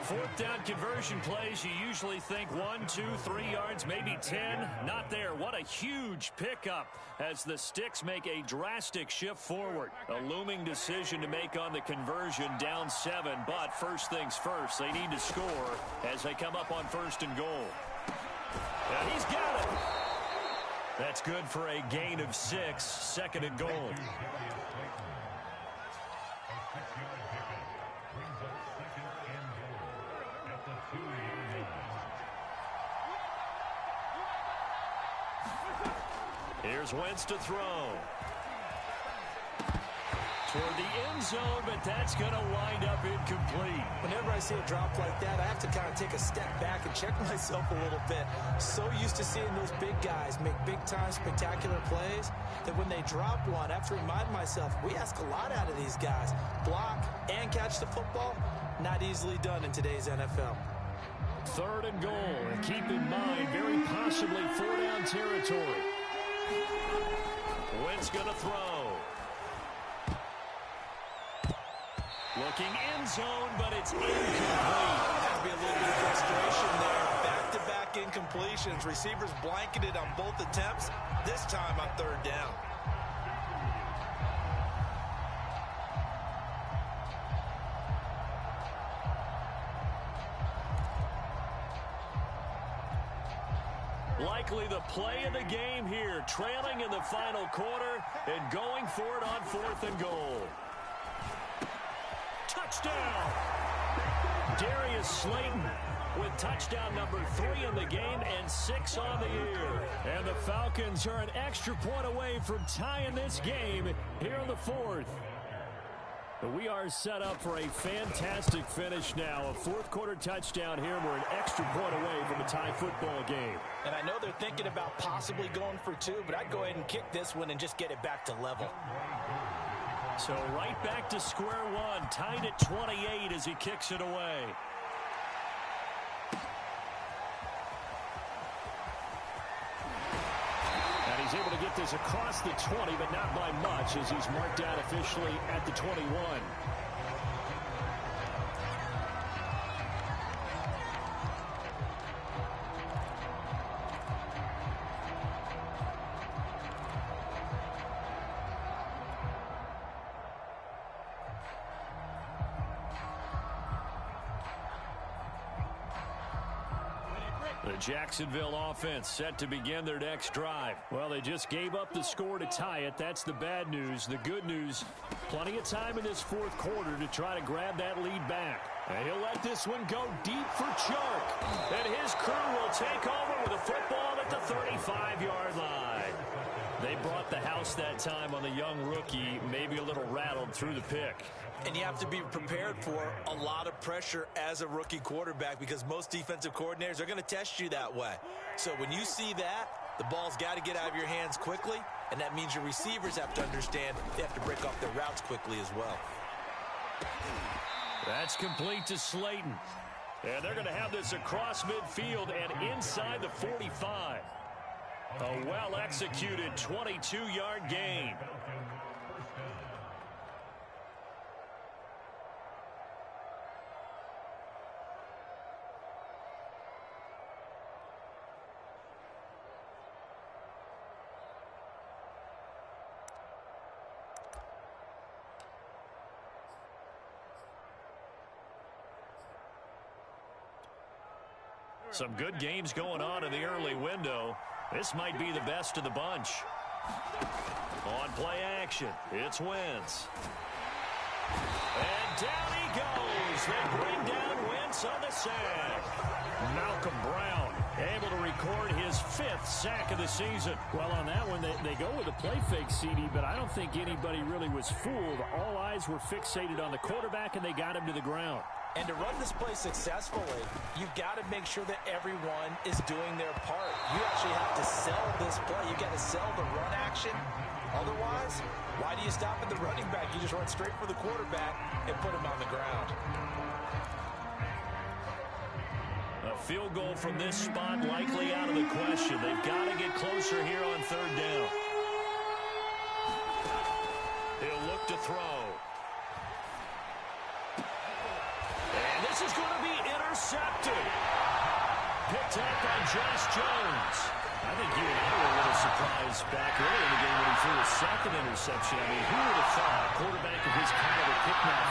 S1: 4th down conversion plays, you usually think 1, 2, 3 yards, maybe 10. Not there. What a huge pickup as the Sticks make a drastic shift forward. A looming decision to make on the conversion, down 7. But first things first, they need to score as they come up on 1st and goal. And he's got it. That's good for a gain of 6, 2nd and goal. Here's Wentz to throw. Toward the end zone, but that's going to wind up incomplete.
S2: Whenever I see a drop like that, I have to kind of take a step back and check myself a little bit. So used to seeing those big guys make big-time spectacular plays that when they drop one, I have to remind myself, we ask a lot out of these guys. Block and catch the football, not easily done in today's NFL.
S3: 3rd and goal, and keep in mind, very possibly 4-down territory.
S1: Wentz going to throw. Looking end zone, but it's incomplete.
S2: Has to be a little bit of frustration there. Back-to-back incompletions. Receivers blanketed on both attempts, this time on 3rd down.
S1: Likely the play of the game here, trailing in the final quarter and going for it on 4th and goal. Touchdown! Darius Slayton with touchdown number 3 in the game and 6 on the year.
S3: And the Falcons are an extra point away from tying this game here in the 4th. We are set up for a fantastic finish now. A fourth-quarter touchdown here. We're an extra point away from a tie football game.
S2: And I know they're thinking about possibly going for two, but I'd go ahead and kick this one and just get it back to level.
S1: So right back to square one, tied at 28 as he kicks it away. And he's able to get this across the 20, but not by much as he's marked out officially at the 21. The Jacksonville offense set to begin their next drive. Well, they just gave up the score to tie it. That's the bad news. The good news, plenty of time in this fourth quarter to try to grab that lead back. And he'll let this one go deep for Chark. And his crew will take over with a football at the 35-yard line. They brought the house that time on the young rookie, maybe a little rattled through the pick.
S2: And you have to be prepared for a lot of pressure as a rookie quarterback because most defensive coordinators are going to test you that way. So when you see that, the ball's got to get out of your hands quickly, and that means your receivers have to understand they have to break off their routes quickly as well.
S1: That's complete to Slayton. And they're going to have this across midfield and inside the 45. A well-executed 22-yard gain. Some good games going on in the early window. This might be the best of the bunch. On play action, it's Wentz. And down he goes. They bring down Wentz on the sack. Malcolm Brown able to record his 5th sack of the season.
S3: Well, on that one, they go with a play fake, CD, but I don't think anybody really was fooled. All eyes were fixated on the quarterback, and they got him to the ground.
S2: And to run this play successfully, you've got to make sure that everyone is doing their part. You actually have to sell this play. You've got to sell the run action. Otherwise, why do you stop at the running back? You just run straight for the quarterback and put him on the ground.
S1: A field goal from this spot likely out of the question. They've got to get closer here on third down. He'll look to throw. And this is going to be intercepted. Picked up by Josh Jones. I think you and I were a little surprised back early in the game when he threw a second interception. I mean, who would have thought a quarterback of his caliber picked now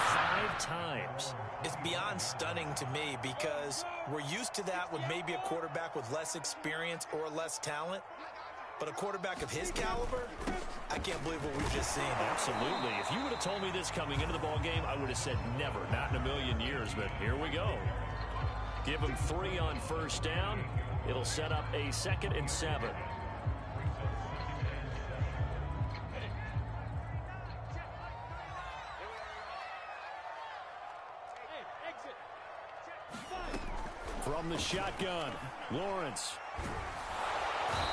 S1: 5 times?
S2: It's beyond stunning to me because we're used to that with maybe a quarterback with less experience or less talent. But a quarterback of his caliber, I can't believe what we've just seen.
S1: Absolutely. If you would have told me this coming into the ball game, I would have said never, not in a million years. But here we go. Give him 3 on first down. It'll set up a 2nd and 7. From the shotgun, Lawrence.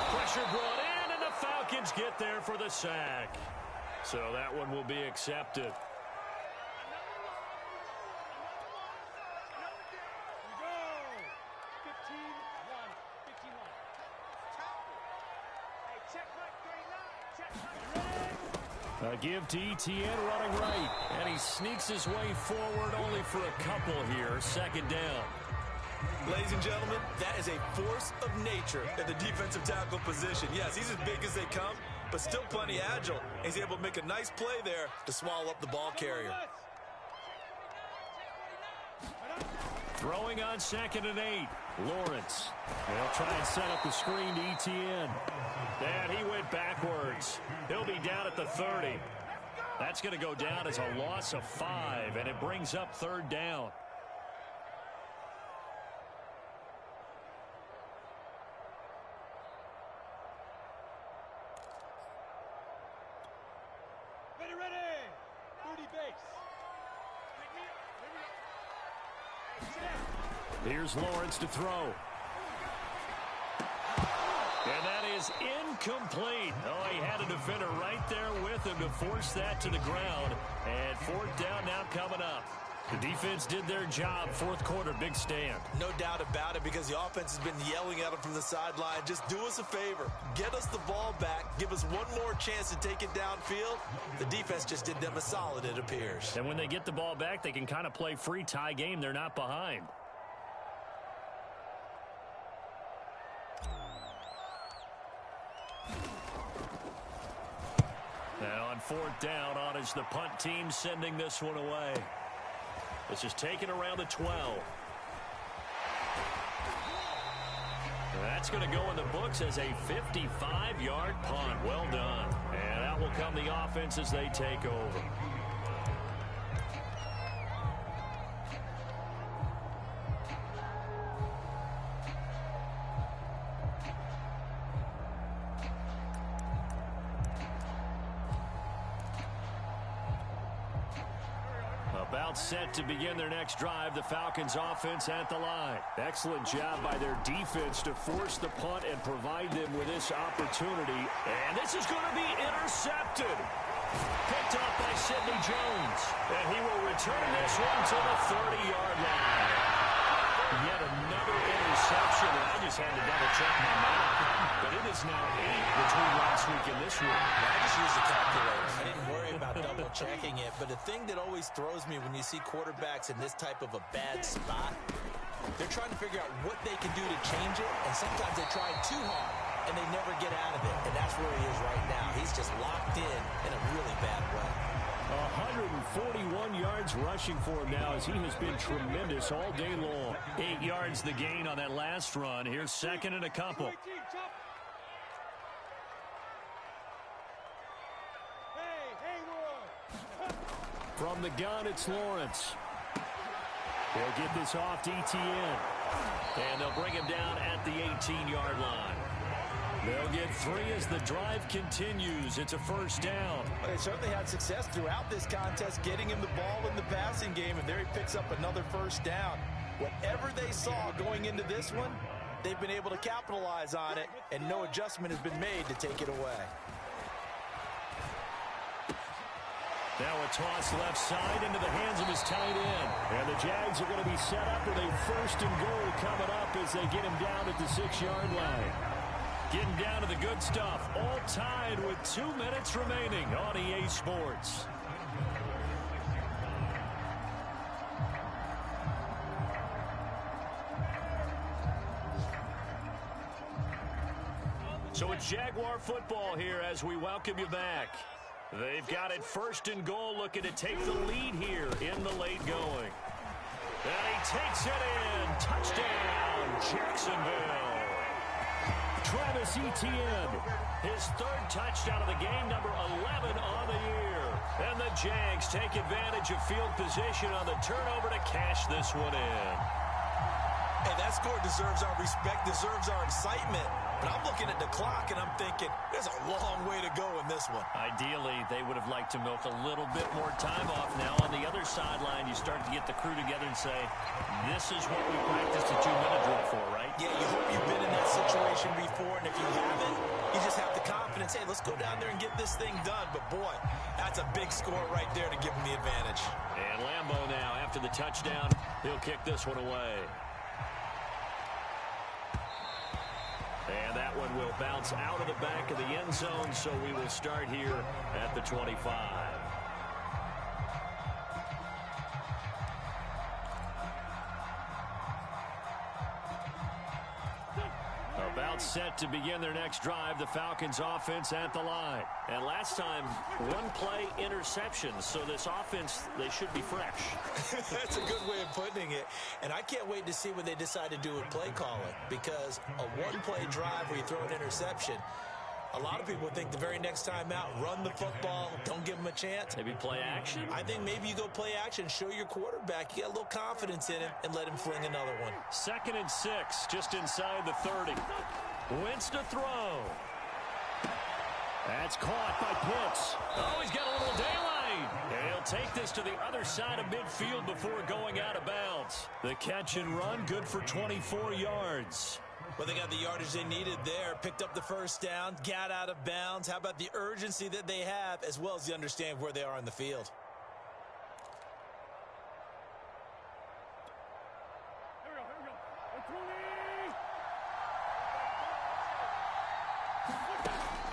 S1: Pressure brought in, and the Falcons get there for the sack. So that one will be accepted. A give to Etienne running right, and he sneaks his way forward only for a couple here. 2nd down.
S2: Ladies and gentlemen, that is a force of nature at the defensive tackle position. Yes, he's as big as they come, but still plenty agile. He's able to make a nice play there to swallow up the ball carrier.
S1: Throwing on 2nd and 8. Lawrence. They'll try and set up the screen to Etienne. And he went backwards. He'll be down at the 30. That's going to go down as a loss of 5, and it brings up 3rd down.
S3: Here's Lawrence to throw. And that is incomplete. Oh, he had a defender right there with him to force that to the ground. And fourth down now coming up. The defense did their job. Fourth quarter, big stand.
S2: No doubt about it, because the offense has been yelling at him from the sideline. Just do us a favor. Get us the ball back. Give us one more chance to take it downfield. The defense just did them a solid, it appears.
S3: And when they get the ball back, they can kind of play free tie game. They're not behind. Now on fourth down, on is the punt team sending this one away. This is taken around the 12. That's going to go in the books as a 55-yard punt. Well done. And out will come the offense as they take over. About set to begin their next drive, the Falcons offense at the line. Excellent job by their defense to force the punt and provide them with this opportunity. And this is going to be intercepted. Picked up by Sidney Jones. And he will return this one to the 30-yard line. Yet another interception. I just had to double-check my math. But it is now 8 between last week and this week.
S2: I just used the calculator. I didn't worry about double-checking it. But the thing that always throws me when you see quarterbacks in this type of a bad spot, they're trying to figure out what they can do to change it. And sometimes they try too hard, and they never get out of it. And that's where he is right now. He's just locked in a really bad way.
S3: 141 yards rushing for him now, as he has been tremendous all day long. 8 yards the gain on that last run. Here's second and a couple. From the gun, it's Lawrence. They'll get this off to ETN. And they'll bring him down at the 18-yard line. They'll get 3 as the drive continues. It's a first down.
S4: They certainly had success throughout this contest getting him the ball in the passing game, and there he picks up another first down. Whatever they saw going into this one, they've been able to capitalize on it, and no adjustment has been made to take it away.
S3: Now a toss left side into the hands of his tight end. And the Jags are going to be set up with a first and goal coming up as they get him down at the 6-yard line. Getting down to the good stuff. All tied with 2 minutes remaining on EA Sports. So it's Jaguar football here as we welcome you back. They've got it first and goal, looking to take the lead here in the late going. And he takes it in. Touchdown, Jacksonville. Travis Etienne, his 3rd touchdown of the game, number 11 on the year. And the Jags take advantage of field position on the turnover to cash this one in.
S2: Hey, that score deserves our respect, deserves our excitement. But I'm looking at the clock, and I'm thinking, there's a long way to go in this one.
S3: Ideally, they would have liked to milk a little bit more time off now. On the other sideline, you start to get the crew together and say, this is what we practiced a 2-minute drill for, right?
S2: Yeah, you hope you've been in that situation before, and if you haven't, you just have the confidence, hey, let's go down there and get this thing done. But, boy, that's a big score right there to give them the advantage.
S3: And Lambeau now, after the touchdown, he'll kick this one away. And that one will bounce out of the back of the end zone, so we will start here at the 25. About set to begin their next drive, the Falcons offense at the line. And last time, 1 play interception, so this offense, they should be fresh.
S2: That's a good way of putting it. And I can't wait to see what they decide to do with play calling, because a 1-play drive where you throw an interception, a lot of people think the very next time out, run the football, don't give them a chance.
S3: Maybe play action?
S2: I think maybe you go play action, show your quarterback you got a little confidence in him, and let him fling another one.
S3: 2nd and 6, just inside the 30. Wentz to throw. That's caught by Pitts. Oh, he's got a little daylight.
S1: right. And he'll take this to the other side of midfield before going out of bounds. The catch and run, good for 24 yards.
S2: Well, they got the yardage they needed there, picked up the first down, got out of bounds. How about the urgency that they have, as well as the understand where they are on the field?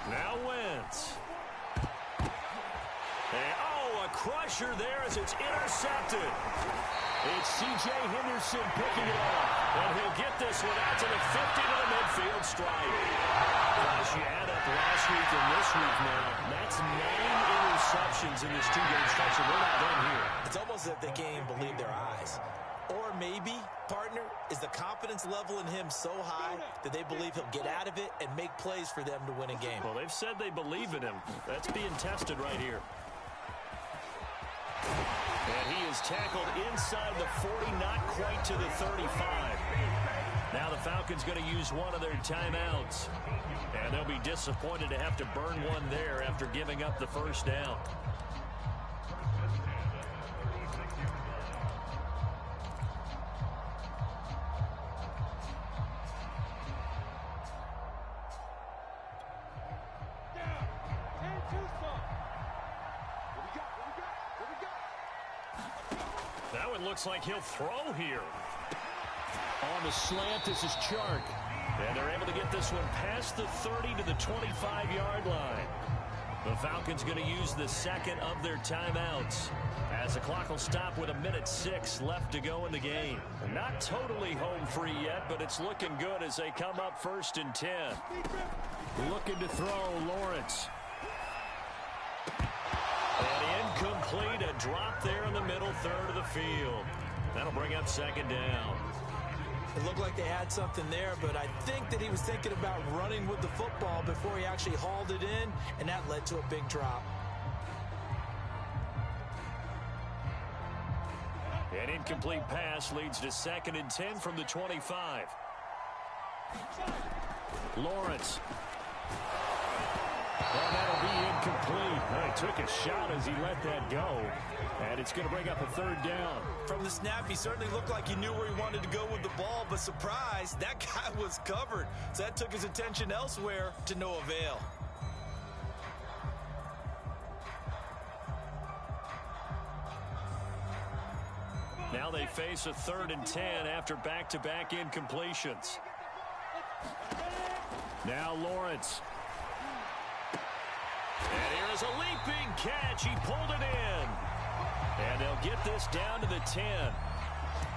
S1: Now Wentz. And, oh, a crusher there as it's intercepted. It's C.J. Henderson picking it up. And he'll get this one out to the 50 to the midfield stripe. Gosh, you add up last week and this week now. That's 9 interceptions in this two-game stretch, and we're not done here.
S2: It's almost as if they can't even believe their eyes. Or maybe, partner, is the confidence level in him so high that they believe he'll get out of it and make plays for them to win a game.
S1: Well, they've said they believe in him. That's being tested right here. And he is tackled inside the 40, not quite to the 35. Now the Falcons going to use one of their timeouts. And they'll be disappointed to have to burn one there after giving up the first down. That one looks like he'll throw here. On the slant, this is Chark. And they're able to get this one past the 30 to the 25-yard line. The Falcons going to use the second of their timeouts, as the clock will stop with 1:06 left to go in the game. Not totally home free yet, but it's looking good as they come up 1st and 10. Looking to throw, Lawrence. And incomplete, a drop there in the middle third of the field. That'll bring up 2nd down.
S2: It looked like they had something there, but I think that he was thinking about running with the football before he actually hauled it in, and that led to a big drop.
S1: An incomplete pass leads to 2nd and 10 from the 25. Lawrence. Well, that'll be incomplete. He took a shot as he let that go. And it's going to bring up a 3rd down.
S2: From the snap, he certainly looked like he knew where he wanted to go with the ball, but surprise, that guy was covered. So that took his attention elsewhere to no avail.
S1: Now they face a 3rd and 10 after back-to-back incompletions. Now Lawrence. And here's a leaping catch. He pulled it in. And they'll get this down to the 10.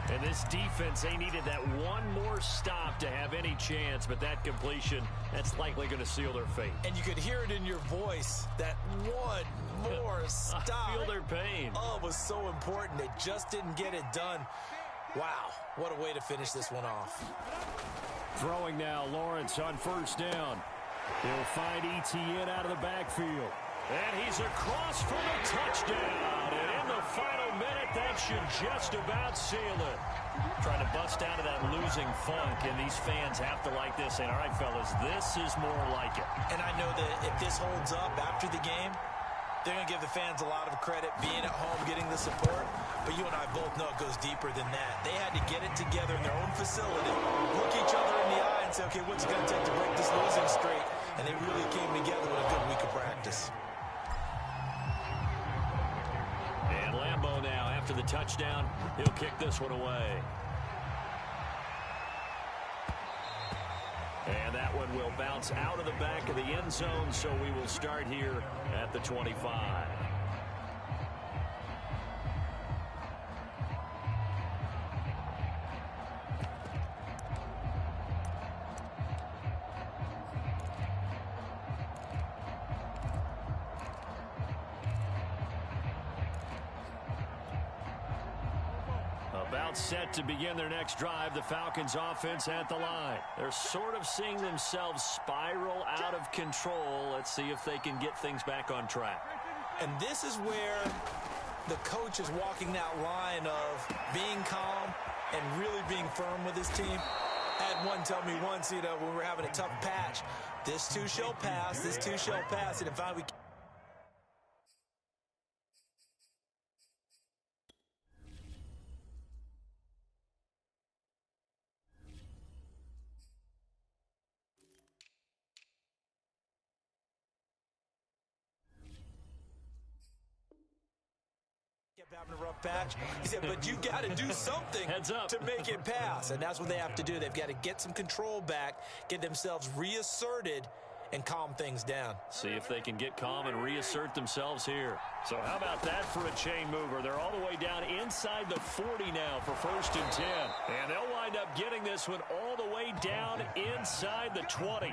S1: And this defense, they needed that one more stop to have any chance, but that completion, that's likely going to seal their fate.
S2: And you could hear it in your voice, that one more stop.
S1: I feel their pain.
S2: Oh, it was so important. They just didn't get it done. Wow, what a way to finish this one off.
S3: Throwing now, Lawrence on 1st down. He'll find ETN out of the backfield.
S1: And he's across for the touchdown. And in the final minute, that should just about seal it. Trying to bust out of that losing funk, and these fans have to like this. Saying, all right, fellas, this is more like it.
S2: And I know that if this holds up after the game, they're going to give the fans a lot of credit being at home, getting the support. But you and I both know it goes deeper than that. They had to get it together in their own facility, look each other in the eye and say, okay, what's it going to take to break this losing streak? And they really came together with a good week of practice.
S1: And Lambeau now, after the touchdown, he'll kick this one away. And that one will bounce out of the back of the end zone, so we will start here at the 25. About set to begin their next drive, the Falcons offense at the line. They're sort of seeing themselves spiral out of control. Let's see if they can get things back on track.
S2: And this is where the coach is walking that line of being calm and really being firm with his team. I had one tell me once, when we were having a tough patch, this too shall pass, this too shall pass, and if I having a rough patch. He said, but you got to do something
S3: Heads up.
S2: to make it pass. And that's what they have to do. They've got to get some control back, get themselves reasserted, and calm things down.
S3: See if they can get calm and reassert themselves here. So how about that for a chain mover? They're all the way down inside the 40 now for 1st and 10. And they'll wind up getting this one all the way down inside the 20.